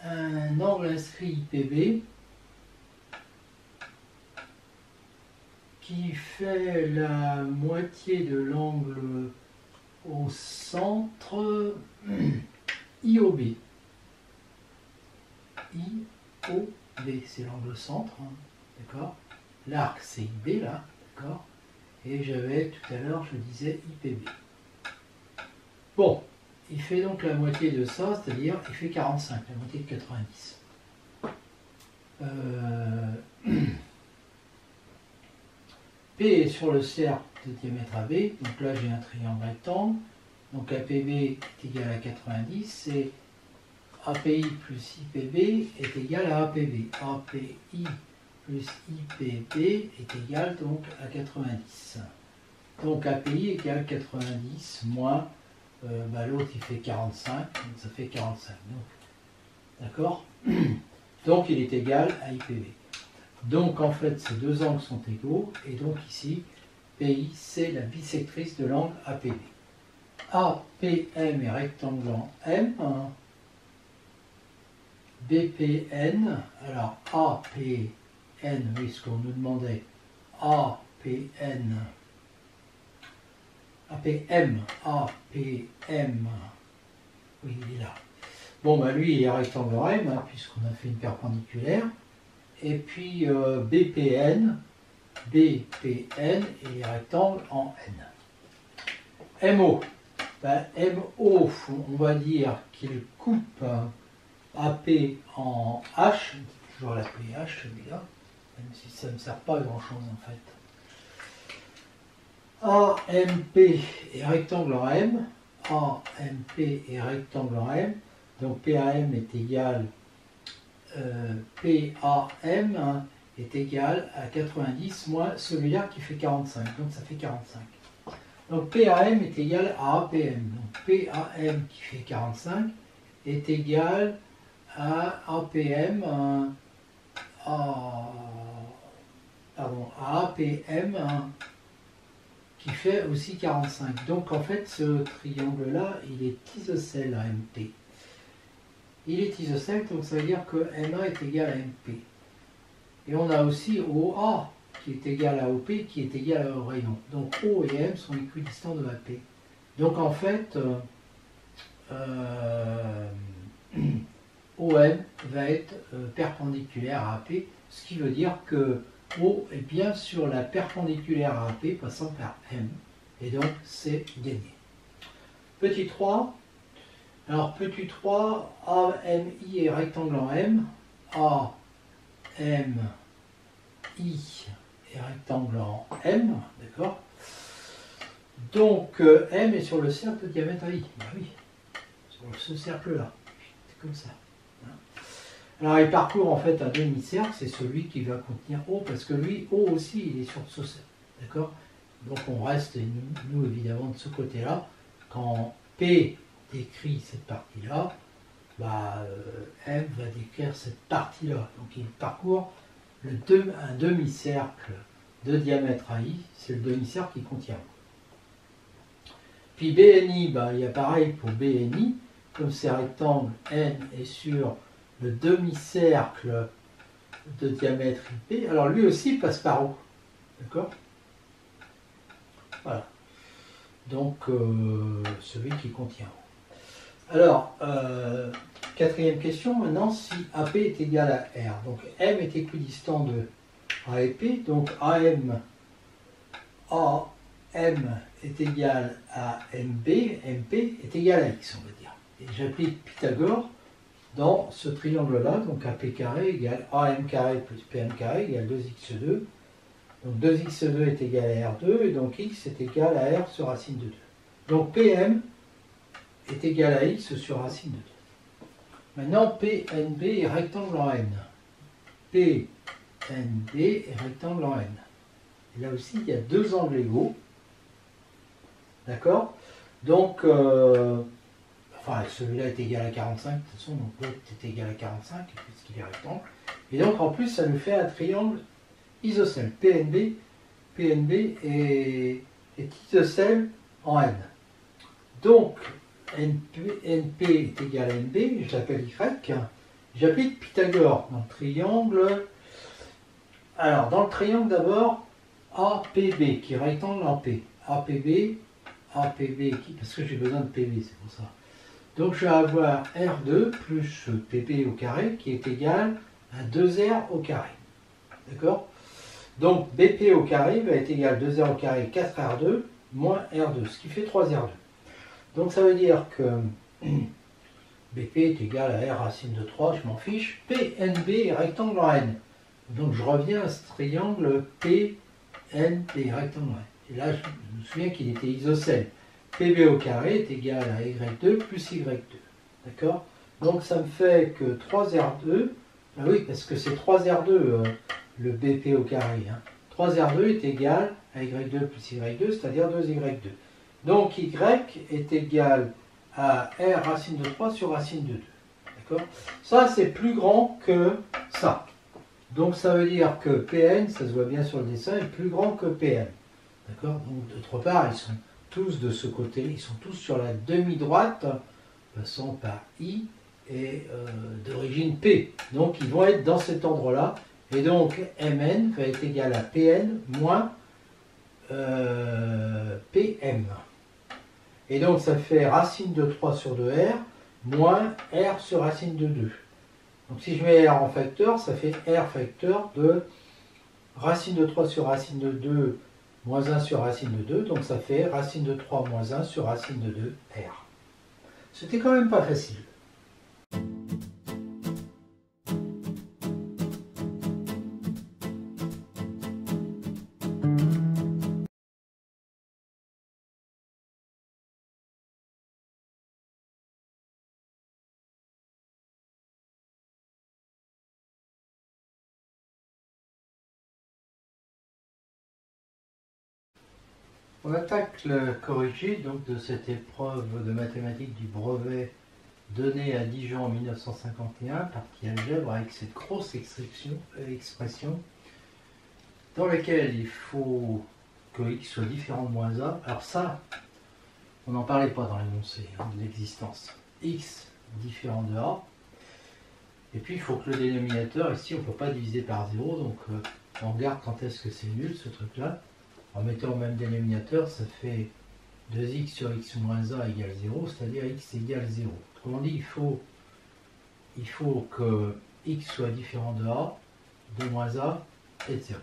un angle inscrit IPB qui fait la moitié de l'angle au centre IOB. IOB, c'est l'angle centre, hein, d'accord. L'arc c'est IB là, d'accord. Et j'avais tout à l'heure, je disais IPB. Bon, il fait donc la moitié de ça, c'est-à-dire il fait 45, la moitié de 90. P est sur le cercle de diamètre AB, donc là j'ai un triangle rectangle, donc APB est égal à 90, et API plus IPB est égal à APB. API plus IPB est égal donc à 90. Donc API égale 90 moins, l'autre il fait 45, donc ça fait 45. D'accord. Donc il est égal à IPB. Donc en fait ces deux angles sont égaux, et donc ici PI c'est la bisectrice de l'angle APB. APM est rectangle en M, BPN, alors APN, oui ce qu'on nous demandait, APN, APM, APM, oui il est là. Bon ben lui il est rectangle en M, hein, puisqu'on a fait une perpendiculaire. Et puis BPN est rectangle en N. MO, ben, MO, on va dire qu'il coupe AP en H, toujours l'appeler H celui-là, même si ça ne me sert pas à grand chose en fait. AMP est rectangle en M, AMP est rectangle en M, donc PAM est égal PAM est égal à 90 moins celui-là qui fait 45, donc ça fait 45. Donc PAM est égal à APM, donc PAM qui fait 45 est égal à APM, à APM qui fait aussi 45. Donc en fait ce triangle-là, il est isocèle à MP. Il est isocèle, donc ça veut dire que MA est égal à MP. Et on a aussi OA qui est égal à OP qui est égal au rayon. Donc O et M sont équidistants de AP. Donc en fait, OM va être perpendiculaire à AP, ce qui veut dire que O est bien sur la perpendiculaire à AP passant par M. Et donc c'est gagné. Petit 3. Alors, petit 3, AMI est rectangle en M, AMI est rectangle en M, d'accord. Donc, M est sur le cercle de diamètre AI. Ben oui, sur ce cercle-là. C'est comme ça. Alors, il parcourt en fait un demi-cercle, c'est celui qui va contenir O, parce que lui, O aussi, il est sur ce cercle, d'accord. Donc, on reste, nous évidemment, de ce côté-là, quand P décrit cette partie-là, M va décrire cette partie-là. Donc il parcourt un demi-cercle de diamètre AI, c'est le demi-cercle qui contient. Puis BNI, il y a pareil pour BNI, comme c'est rectangle, N est sur le demi-cercle de diamètre IP, alors lui aussi passe par O. D'accord. Voilà. Donc celui qui contient O. Alors, quatrième question, maintenant, si AP est égal à R, donc M est équidistant de A et P, donc AM est égal à MP est égal à X, on va dire. Et j'applique Pythagore dans ce triangle-là, donc AP carré égale AM carré plus PM carré égale 2x2. Donc 2x2 est égal à R2, et donc X est égal à R sur racine de 2. Donc PM est égal à X sur racine de 2. Maintenant, PNB est rectangle en N. PNB est rectangle en N. Et là aussi, il y a deux angles égaux. D'accord? Donc, enfin, celui-là est égal à 45, de toute façon, donc l'autre est égal à 45, puisqu'il est rectangle. Et donc, en plus, ça nous fait un triangle isocèle. PNB est isocèle en N. Donc, NP est égal à NB, je l'appelle Y. J'applique Pythagore dans le triangle. Alors, dans le triangle d'abord, APB, qui est rectangle en P. APB, parce que j'ai besoin de PB, c'est pour ça. Donc, je vais avoir R2 plus PP au carré, qui est égal à 2R au carré. D'accord? Donc, BP au carré va être égal à 2R au carré 4R2 moins R2, ce qui fait 3R2. Donc ça veut dire que BP est égal à R racine de 3, je m'en fiche. PNB est rectangle en N. Donc je reviens à ce triangle PNB rectangle en N. Et là, je me souviens qu'il était isocèle. PB au carré est égal à Y2 plus Y2. D'accord? Donc ça me fait que 3R2, ah oui, parce que c'est 3R2 le BP au carré. 3R2 est égal à Y2 plus Y2, c'est-à-dire 2Y2. Donc Y est égal à R racine de 3 sur racine de 2. D'accord? Ça, c'est plus grand que ça. Donc ça veut dire que PN, ça se voit bien sur le dessin, est plus grand que PM. D'accord? Donc d'autre part, ils sont tous de ce côté, ils sont tous sur la demi-droite, passant par I et d'origine P. Donc ils vont être dans cet ordre-là. Et donc Mn va être égal à Pn moins PM. Et donc ça fait racine de 3 sur 2R moins R sur racine de 2. Donc si je mets R en facteur, ça fait R facteur de racine de 3 sur racine de 2 moins 1 sur racine de 2. Donc ça fait racine de 3 moins 1 sur racine de 2 R. C'était quand même pas facile. On attaque le corrigé donc, de cette épreuve de mathématiques du brevet donnée à Dijon en 1951, partie algèbre, avec cette grosse expression dans laquelle il faut que x soit différent de moins a. Alors ça, on n'en parlait pas dans l'énoncé de l'existence. X différent de a. Et puis il faut que le dénominateur, ici on ne peut pas diviser par 0, donc on regarde quand est-ce que c'est nul ce truc-là. En mettant au même dénominateur, ça fait 2x sur x moins a égale 0, c'est-à-dire x égale 0. Autrement dit, il faut que x soit différent de a, de moins a et de 0.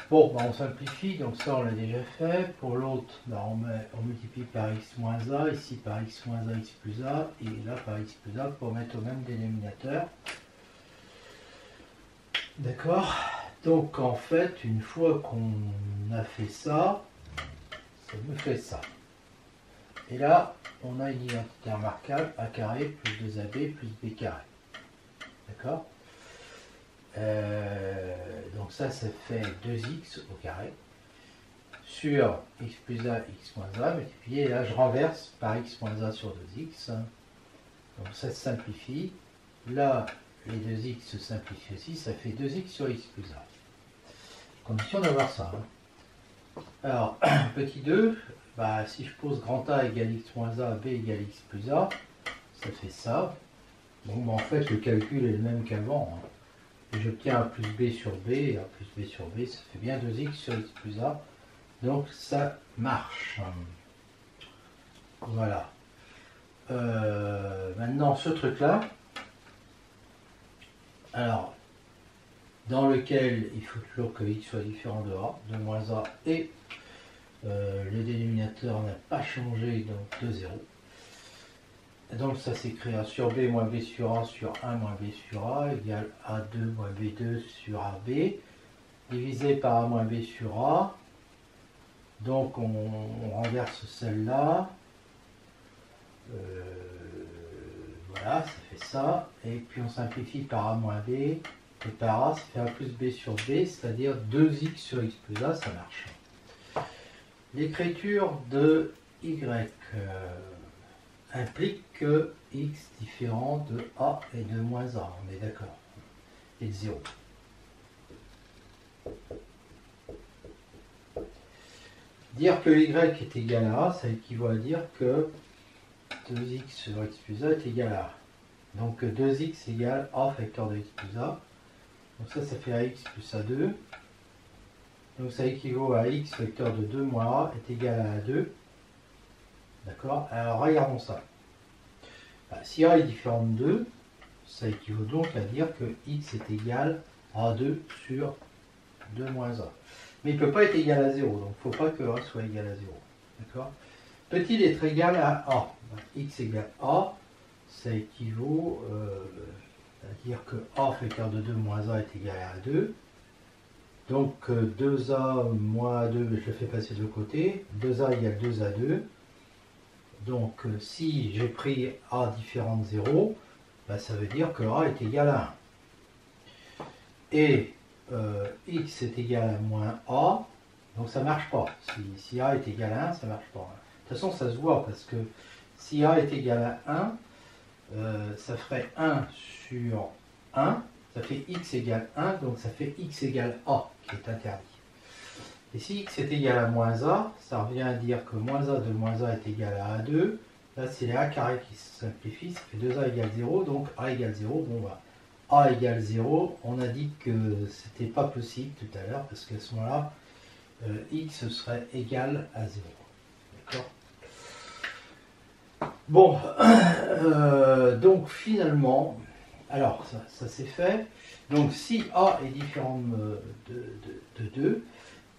Bon, on simplifie, donc ça on l'a déjà fait. Pour l'autre, on multiplie par x moins a, ici par x moins a, x plus a, et là par x plus a pour mettre au même dénominateur. D'accord? Donc en fait, une fois qu'on a fait ça, ça me fait ça. Et là, on a une identité remarquable, a carré plus 2ab plus b carré. D'accord? Donc ça fait 2x au carré sur x plus a, x moins a, multiplié, et là je renverse par x moins a sur 2x. Donc ça se simplifie. Là, les 2x se simplifient aussi, ça fait 2x sur x plus a. Condition d'avoir ça. Alors, petit 2, si je pose grand A égale x moins a, b égale x plus a, ça fait ça. Bon, en fait, le calcul est le même qu'avant. Et j'obtiens a plus b sur b, et a plus b sur b, ça fait bien 2x sur x plus a. Donc, ça marche. Voilà. maintenant ce truc-là, alors, dans lequel il faut toujours que x soit différent de a, de moins a, et le dénominateur n'a pas changé, donc de 0. Donc ça s'écrit a sur b moins b sur a sur 1 moins b sur a égale a2 moins b2 sur ab, divisé par a moins b sur a. Donc on renverse celle-là. Voilà, ça fait ça. Et puis on simplifie par a moins b. Et par a, ça fait a plus b sur b, c'est-à-dire 2x sur x plus a, ça marche. L'écriture de y implique que x différent de a et de moins a, on est d'accord, et de 0. Dire que y est égal à a, ça équivaut à dire que 2x sur x plus a est égal à a. Donc 2x égale a facteur de x plus a. Donc ça fait ax plus a2. Donc ça équivaut à x facteur de 2 moins a est égal à a2. D'accord? Alors regardons ça. Si a est différent de 2, ça équivaut donc à dire que x est égal à 2 sur 2 moins a. Mais il ne peut pas être égal à 0, donc il ne faut pas que a soit égal à 0. D'accord? Peut-il être égal à a? X égale a, ça équivaut à dire que a facteur de 2 moins a est égal à 2. Donc 2a moins 2, je le fais passer de côté. 2a égale 2a2. Donc si j'ai pris a différent de 0, ça veut dire que a est égal à 1. Et x est égal à moins a, donc ça ne marche pas. Si a est égal à 1, ça ne marche pas. De toute façon, ça se voit, parce que si a est égal à 1, ça ferait 1 sur 1, ça fait x égale 1, donc ça fait x égale a, qui est interdit. Et si x est égal à moins a, ça revient à dire que moins a de moins a est égal à a2. Là, c'est les a carré qui se simplifient, ça fait 2a égale 0, donc a égale 0. Bon, a égale 0, on a dit que c'était pas possible tout à l'heure, parce qu'à ce moment-là, x serait égal à 0. D'accord? Bon, donc finalement, alors ça c'est fait. Donc si a est différent de 2,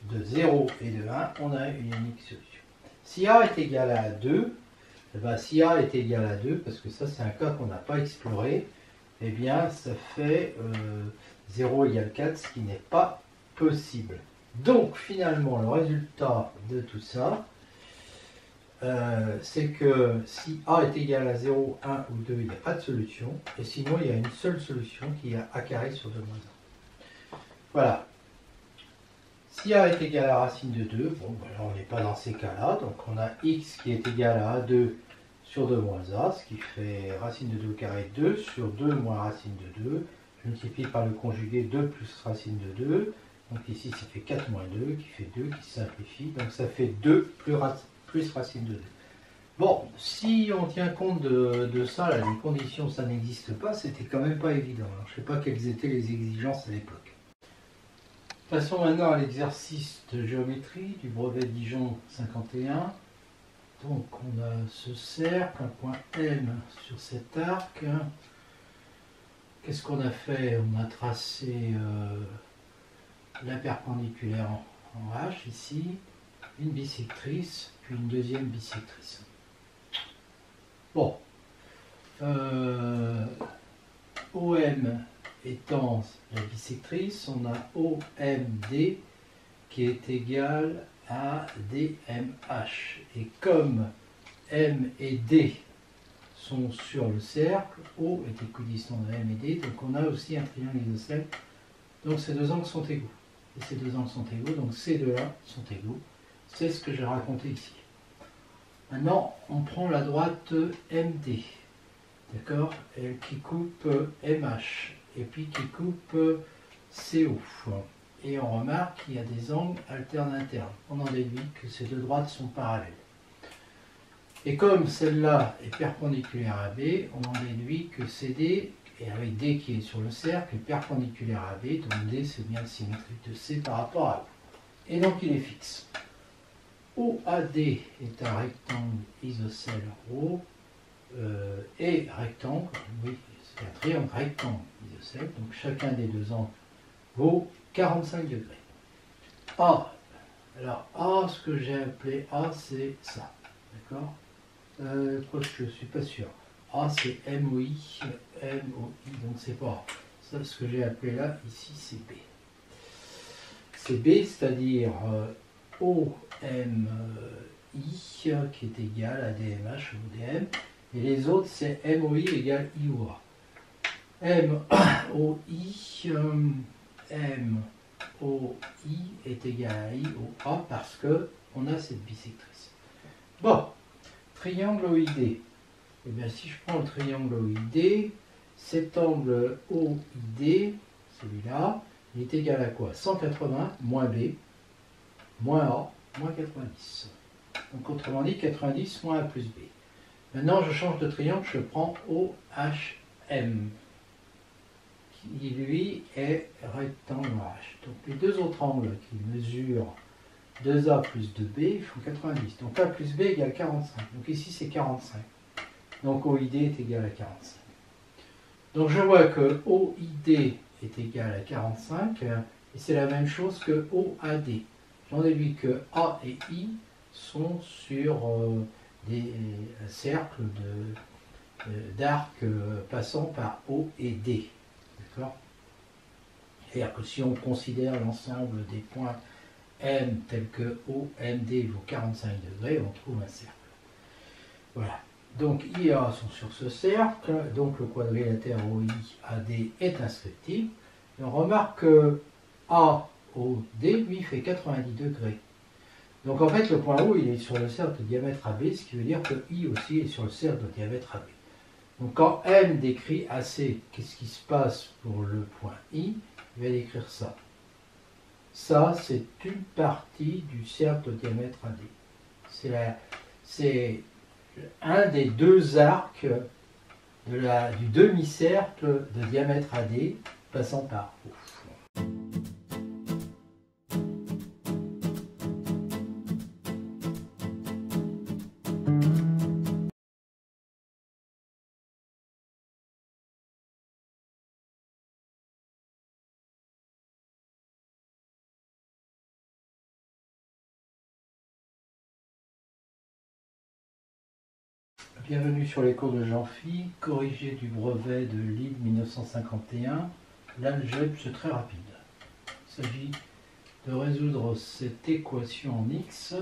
de 0 et de 1, on a une unique solution. Si a est égal à 2, eh bien, si a est égal à 2, parce que ça c'est un cas qu'on n'a pas exploré, eh bien ça fait 0 égale 4, ce qui n'est pas possible. Donc finalement le résultat de tout ça, c'est que si a est égal à 0, 1 ou 2, il n'y a pas de solution, et sinon il y a une seule solution qui est a carré sur 2 moins 1. Voilà. Si a est égal à racine de 2, bon, ben là on n'est pas dans ces cas-là, donc on a x qui est égal à a2 sur 2 moins a, ce qui fait racine de 2 au carré 2 sur 2 moins racine de 2. Je multiplie par le conjugué 2 plus racine de 2, donc ici ça fait 4 moins 2, qui fait 2, qui se simplifie, donc ça fait 2 plus racine de 2. Bon, si on tient compte de ça, là, les conditions, ça n'existe pas, c'était quand même pas évident. Alors, je ne sais pas quelles étaient les exigences à l'époque. Passons maintenant à l'exercice de géométrie du brevet Dijon 51. Donc on a ce cercle, un point M sur cet arc. Qu'est-ce qu'on a fait? On a tracé la perpendiculaire en H ici, une bisectrice, puis une deuxième bisectrice. Bon, OM étant la bisectrice, on a OMD qui est égal à DMH. Et comme M et D sont sur le cercle, O est équidistant de M et D, donc on a aussi un triangle isocèle. Donc ces deux angles sont égaux. Et ces deux angles sont égaux, donc ces deux-là sont égaux. C'est ce que j'ai raconté ici. Maintenant, on prend la droite MD, d'accord, qui coupe MH, et puis qui coupe CO. Et on remarque qu'il y a des angles alternes internes. On en déduit que ces deux droites sont parallèles. Et comme celle-là est perpendiculaire à B, on en déduit que CD, et avec D qui est sur le cercle, est perpendiculaire à B, donc D c'est bien symétrique de C par rapport à O. Et donc il est fixe. OAD est un rectangle isocèle ρ et rectangle, oui, c'est un triangle rectangle isocèle, donc chacun des deux angles vaut 45 degrés. A, alors A, ce que j'ai appelé A, c'est ça, d'accord? Quoi que je ne suis pas sûr. A, c'est MOI, donc c'est pas A. Ça, ce que j'ai appelé là, ici, c'est B. C'est B, c'est-à-dire OMI, qui est égal à DMH ou DM, et les autres, c'est MOI égale IOA. MOI est égal à IOA parce qu'on a cette bisectrice. Bon, triangle OID. Eh bien, si je prends le triangle OID, cet angle OID, celui-là, il est égal à quoi? 180 moins B, moins A, moins 90. Donc, autrement dit, 90 moins A plus B. Maintenant, je change de triangle, je prends OHM, qui lui est rectangle H. Donc, les deux autres angles qui mesurent 2A plus 2B font 90. Donc, A plus B égale 45. Donc, ici, c'est 45. Donc, OID est égal à 45. Donc, je vois que OID est égal à 45, et c'est la même chose que OAD. J'en déduis que A et I sont sur des cercles d'arcs passant par O et D. D'accord? C'est-à-dire que si on considère l'ensemble des points M tels que OMD vaut 45 degrés, on trouve un cercle. Voilà. Donc I et A sont sur ce cercle, donc le quadrilatère OIAD est inscriptible. Et on remarque que AOD, lui, fait 90 degrés. Donc en fait, le point O, il est sur le cercle de diamètre AB, ce qui veut dire que I aussi est sur le cercle de diamètre AB. Donc quand M décrit AC, qu'est-ce qui se passe pour le point I? Il va décrire ça. Ça, c'est une partie du cercle de diamètre AD. C'est un des deux arcs du demi-cercle de diamètre AD passant par O. Bienvenue sur les cours de Jean-Phi, corrigé du brevet de Lille 1951. L'algèbre, c'est très rapide. Il s'agit de résoudre cette équation en x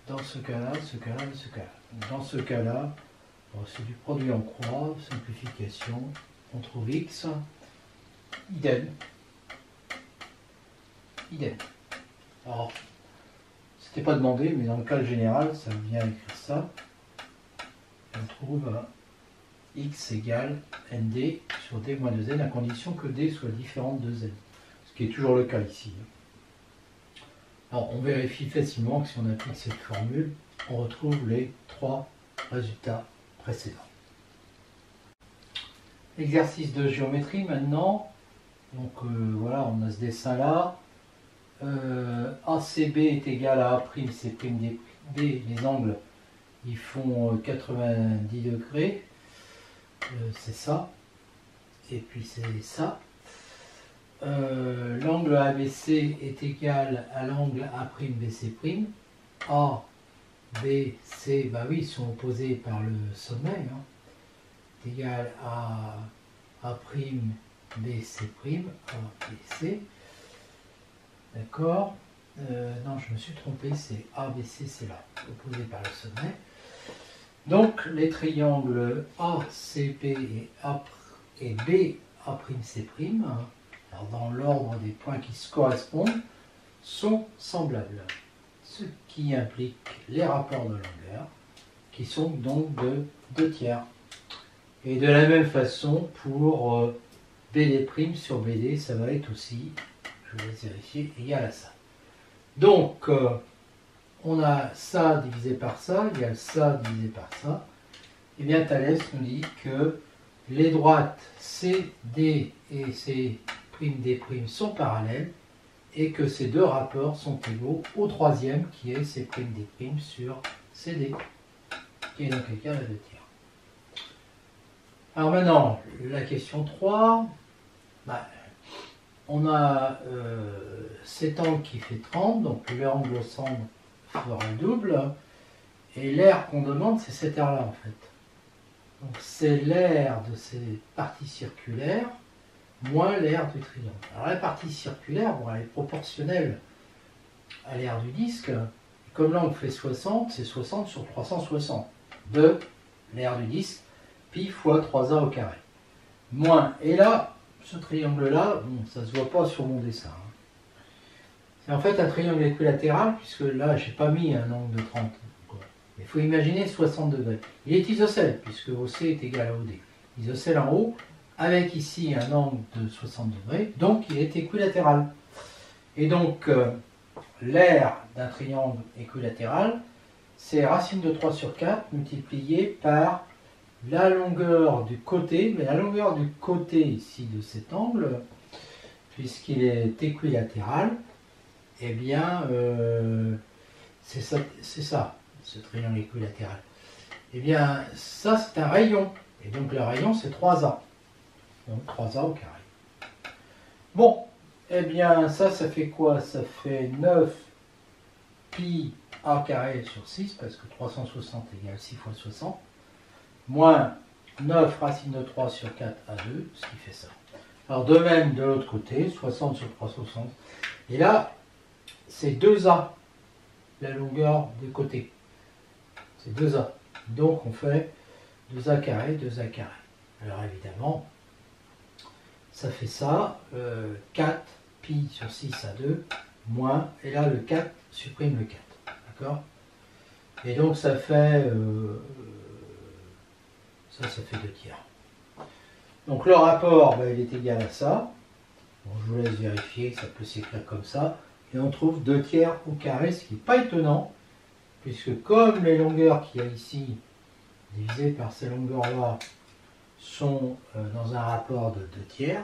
dans ce cas-là, ce cas-là et ce cas-là. Dans ce cas-là, c'est du produit en croix, simplification, on trouve x, idem. Idem. Alors, c'était pas demandé, mais dans le cas général, ça vient écrire ça. On trouve x égale nd sur d moins 2n à condition que d soit différente de z. Ce qui est toujours le cas ici. Alors on vérifie facilement que si on applique cette formule, on retrouve les trois résultats précédents. Exercice de géométrie maintenant. Donc voilà, on a ce dessin là. ACB est égal à A'C'D. Les angles ils font 90 degrés, c'est ça, et puis c'est ça. L'angle ABC est égal à l'angle A'BC'. A, B, C, bah oui, ils sont opposés par le sommet, hein, est égal à A'BC', ABC, d'accord. Non, je me suis trompé, c'est ABC, c'est là, opposé par le sommet. Donc, les triangles ACB et BA'C', alors dans l'ordre des points qui se correspondent, sont semblables. Ce qui implique les rapports de longueur, qui sont donc de 2 tiers. Et de la même façon, pour BD' sur BD, ça va être aussi, je vais vérifier, égal à ça. Donc, on a ça divisé par ça, égale ça divisé par ça. Et bien Thalès nous dit que les droites CD et C'D' sont parallèles et que ces deux rapports sont égaux au troisième qui est C'D' sur CD, qui est donc égal à 2 tiers. Alors maintenant, la question 3, bah, on a cet angle qui fait 30, donc l'angle au centre fera le double, et l'aire qu'on demande, c'est cet aire-là en fait. Donc c'est l'aire de ces parties circulaires moins l'aire du triangle. Alors la partie circulaire, bon, elle est proportionnelle à l'aire du disque. Comme l'angle fait 60, c'est 60 sur 360 de l'aire du disque, pi fois 3a au carré. Moins, et là, ce triangle-là, bon, ça ne se voit pas sur mon dessin. C'est en fait un triangle équilatéral, puisque là, je n'ai pas mis un angle de 30. Il faut imaginer 60 degrés. Il est isocèle, puisque OC est égal à OD. Isocèle en haut, avec ici un angle de 60 degrés, donc il est équilatéral. Et donc, l'aire d'un triangle équilatéral, c'est racine de 3 sur 4 multiplié par la longueur du côté, mais la longueur du côté ici de cet angle, puisqu'il est équilatéral, eh bien, c'est ça, ce triangle équilatéral. Eh bien, ça c'est un rayon, et donc le rayon c'est 3a, donc 3a au carré. Bon, eh bien, ça fait quoi? Ça fait 9 pi a carré sur 6, parce que 360 égale 6 fois 60, moins 9 racine de 3 sur 4 à 2, ce qui fait ça. Alors de même de l'autre côté, 60 sur 360. Et là, c'est 2a, la longueur du côté. C'est 2a. Donc on fait 2a carré, 2a carré. Alors évidemment, ça fait ça, 4 pi sur 6 à 2, moins, et là le 4 supprime le 4. D'accord? Et donc ça fait... ça fait 2 tiers. Donc le rapport, ben, il est égal à ça. Bon, je vous laisse vérifier que ça peut s'écrire comme ça. Et on trouve 2 tiers au carré, ce qui n'est pas étonnant, puisque comme les longueurs qu'il y a ici, divisées par ces longueurs-là, sont dans un rapport de 2 tiers,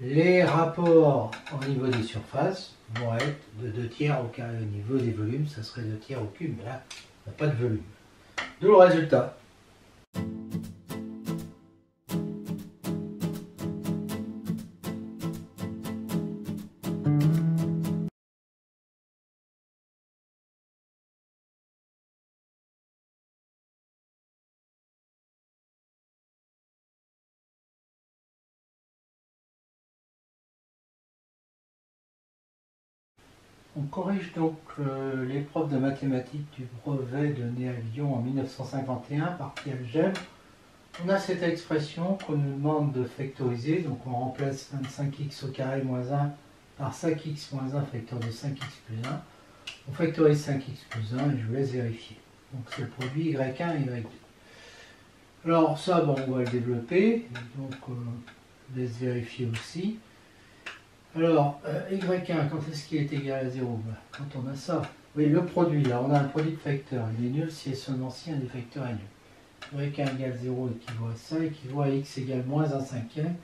les rapports au niveau des surfaces vont être de 2 tiers au carré. Au niveau des volumes, ça serait 2 tiers au cube, mais là, il n'y a pas de volume. D'où le résultat. On corrige donc l'épreuve de mathématiques du brevet donné à Lyon en 1951 par Pierre Gem. On a cette expression qu'on nous demande de factoriser, donc on remplace 25x au carré moins 1 par 5x moins 1 facteur de 5x plus 1. On factorise 5x plus 1 et je vous laisse vérifier. Donc c'est le produit y1 et y2. Alors ça, bon, on va le développer, donc je laisse vérifier aussi. Alors, y1, quand est-ce qu'il est égal à 0? Quand on a ça. Oui, le produit, là, on a un produit de facteurs. Il est nul si et seulement si un des facteurs est nul. y1 égale 0 équivaut à ça, équivaut à x égale moins 1 cinquième.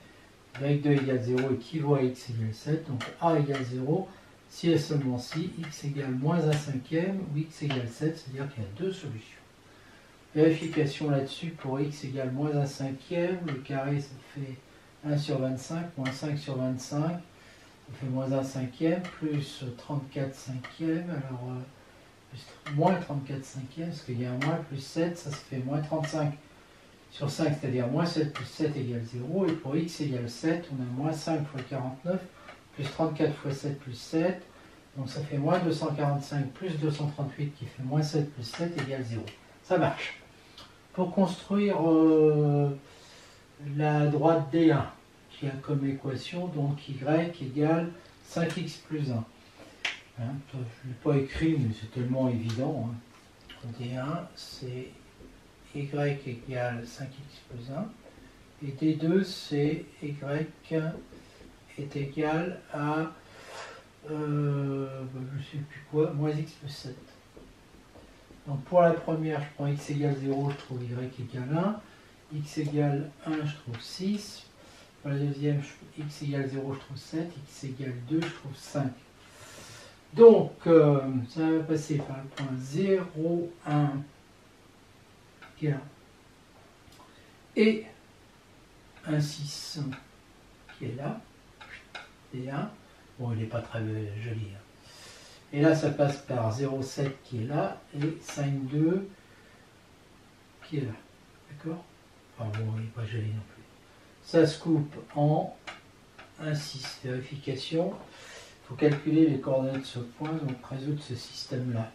y2 égale 0 équivaut à x égale 7. Donc a égale 0 si et seulement si x égale moins 1 cinquième ou x égale 7, c'est-à-dire qu'il y a deux solutions. Vérification là-dessus pour x égale moins 1 cinquième. Le carré, ça fait 1 sur 25, moins 5 sur 25. Ça fait moins 1 cinquième, plus 34 cinquième, alors moins 34 cinquième, parce qu'il y a un moins, plus 7, ça se fait moins 35 sur 5, c'est-à-dire moins 7 plus 7 égale 0, et pour x égale 7, on a moins 5 fois 49, plus 34 fois 7 plus 7, donc ça fait moins 245 plus 238 qui fait moins 7 plus 7 égale 0. Ça marche. Pour construire la droite D1, qui a comme équation donc y égale 5x plus 1. Hein, je ne l'ai pas écrit, mais c'est tellement évident. Hein. D1, c'est y égale 5x plus 1. Et D2, c'est y est égal à, je ne sais plus quoi, moins x plus 7. Donc pour la première, je prends x égale 0, je trouve y égale 1. X égale 1, je trouve 6. Pour la deuxième, x égale 0, je trouve 7, x égale 2, je trouve 5. Donc, ça va passer par le point 0, 1, 1. Et 1,6 qui est là, D1. Bon, il n'est pas très joli. Hein. Et là, ça passe par 0,7 qui est là et 5,2 qui est là. D'accord? Enfin bon, il n'est pas joli non plus. Ça se coupe en 1,6. Vérification. Il faut calculer les coordonnées de ce point, donc résoudre ce système-là.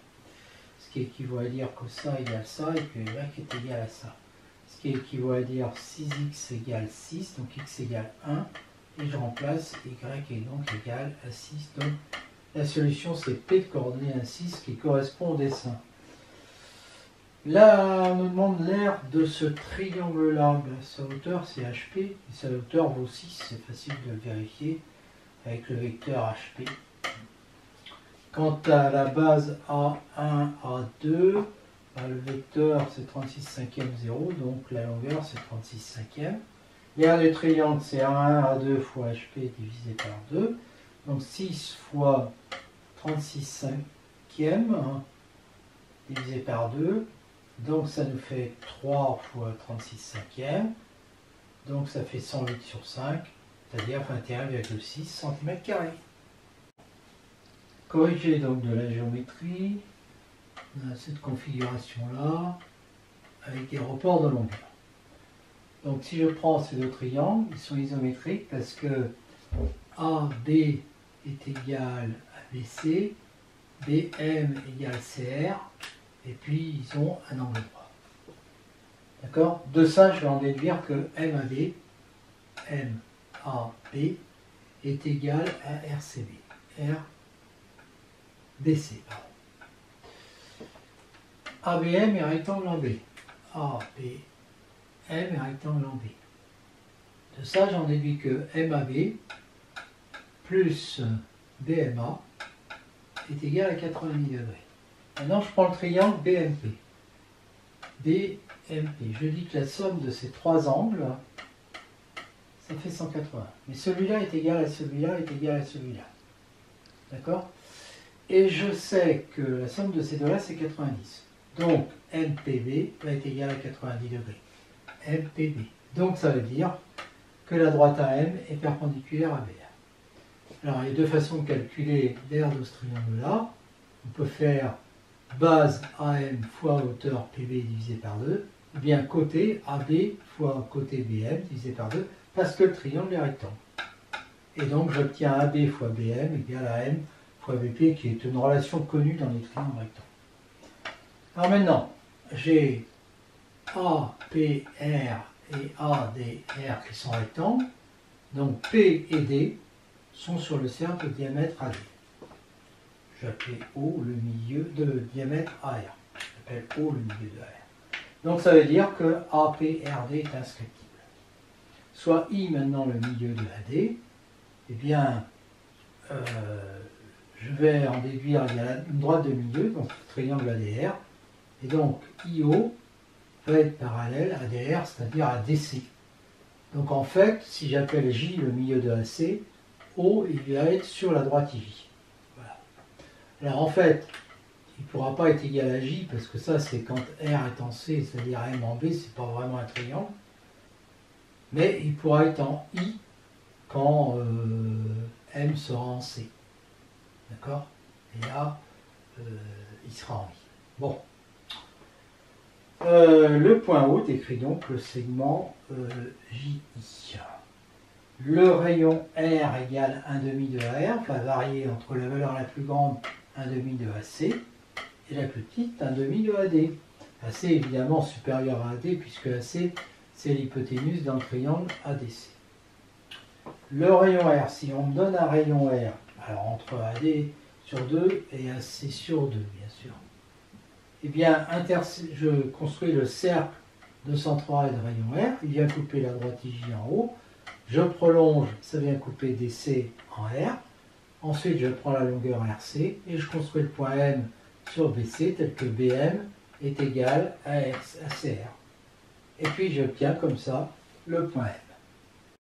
Ce qui équivaut à dire que ça égale ça et que y est égal à ça. Ce qui équivaut à dire 6x égale 6, donc x égale 1. Et je remplace y est donc égal à 6. Donc la solution c'est P de coordonnées 1,6 qui correspond au dessin. Là, on nous demande l'aire de ce triangle-là. Sa hauteur c'est HP, et sa hauteur vaut 6, c'est facile de le vérifier avec le vecteur HP. Quant à la base A1, A2, le vecteur c'est 36 cinquième 0, donc la longueur c'est 36 cinquième. L'aire du triangle c'est A1, A2 fois HP divisé par 2, donc 6 fois 36 cinquième divisé par 2, donc ça nous fait 3 fois 36 cinquième, donc ça fait 108 sur 5, c'est-à-dire 21,6 cm². Corriger donc de la géométrie, on a cette configuration-là, avec des reports de longueur. Donc si je prends ces deux triangles, ils sont isométriques parce que AB est égal à BC, BM égale CR, et puis ils ont un angle droit. D'accord? De ça, je vais en déduire que MAB est égal à RCB. BC, pardon. ABM est rectangle en B. ABM est rectangle en B. De ça, j'en déduis que MAB plus BMA est égal à 90 degrés. Maintenant, je prends le triangle BMP. BMP. Je dis que la somme de ces trois angles, ça fait 180. Mais celui-là est égal à celui-là est égal à celui-là. D'accord? Et je sais que la somme de ces deux-là, c'est 90. Donc, MPB va être égal à 90 degrés. MPB. Donc, ça veut dire que la droite AM est perpendiculaire à BR. Alors, il y a deux façons de calculer l'aire de ce triangle-là. On peut faire base AM fois hauteur PB divisé par 2, ou bien côté AB fois côté BM divisé par 2, parce que le triangle est rectangle. Et donc, j'obtiens AB fois BM égale à AM fois BP, qui est une relation connue dans les triangles rectangles. Alors maintenant, j'ai APR et ADR qui sont rectangles, donc P et D sont sur le cercle de diamètre AD. Je vais appeler O le milieu de diamètre AR. J'appelle O le milieu de AR. Donc ça veut dire que APRD est inscriptible. Soit I maintenant le milieu de AD, eh bien, je vais en déduire, il y a une droite de milieu, donc triangle ADR, et donc IO va être parallèle à ADR, c'est-à-dire à DC. Donc en fait, si j'appelle J le milieu de AC, O il va être sur la droite IJ. Voilà. Alors en fait, il ne pourra pas être égal à J, parce que ça c'est quand R est en C, c'est-à-dire M en B, c'est pas vraiment un triangle. Mais il pourra être en I quand M sera en C. D'accord? Et là, il sera en I. Bon. Le point haut décrit donc le segment JI. Le rayon R égale 1,5 de AR va varier entre la valeur la plus grande 1,5 de AC et la plus petite 1,5 de AD. AC est évidemment supérieur à AD puisque AC c'est l'hypoténuse d'un triangle ADC. Le rayon R, si on me donne un rayon R, alors entre AD sur 2 et AC sur 2 bien sûr, eh bien je construis le cercle de centre A et de rayon R, il vient couper la droite IJ en haut, je prolonge, ça vient couper DC en R, ensuite je prends la longueur RC et je construis le point M sur BC tel que BM est égal à CR. Et puis j'obtiens comme ça le point M.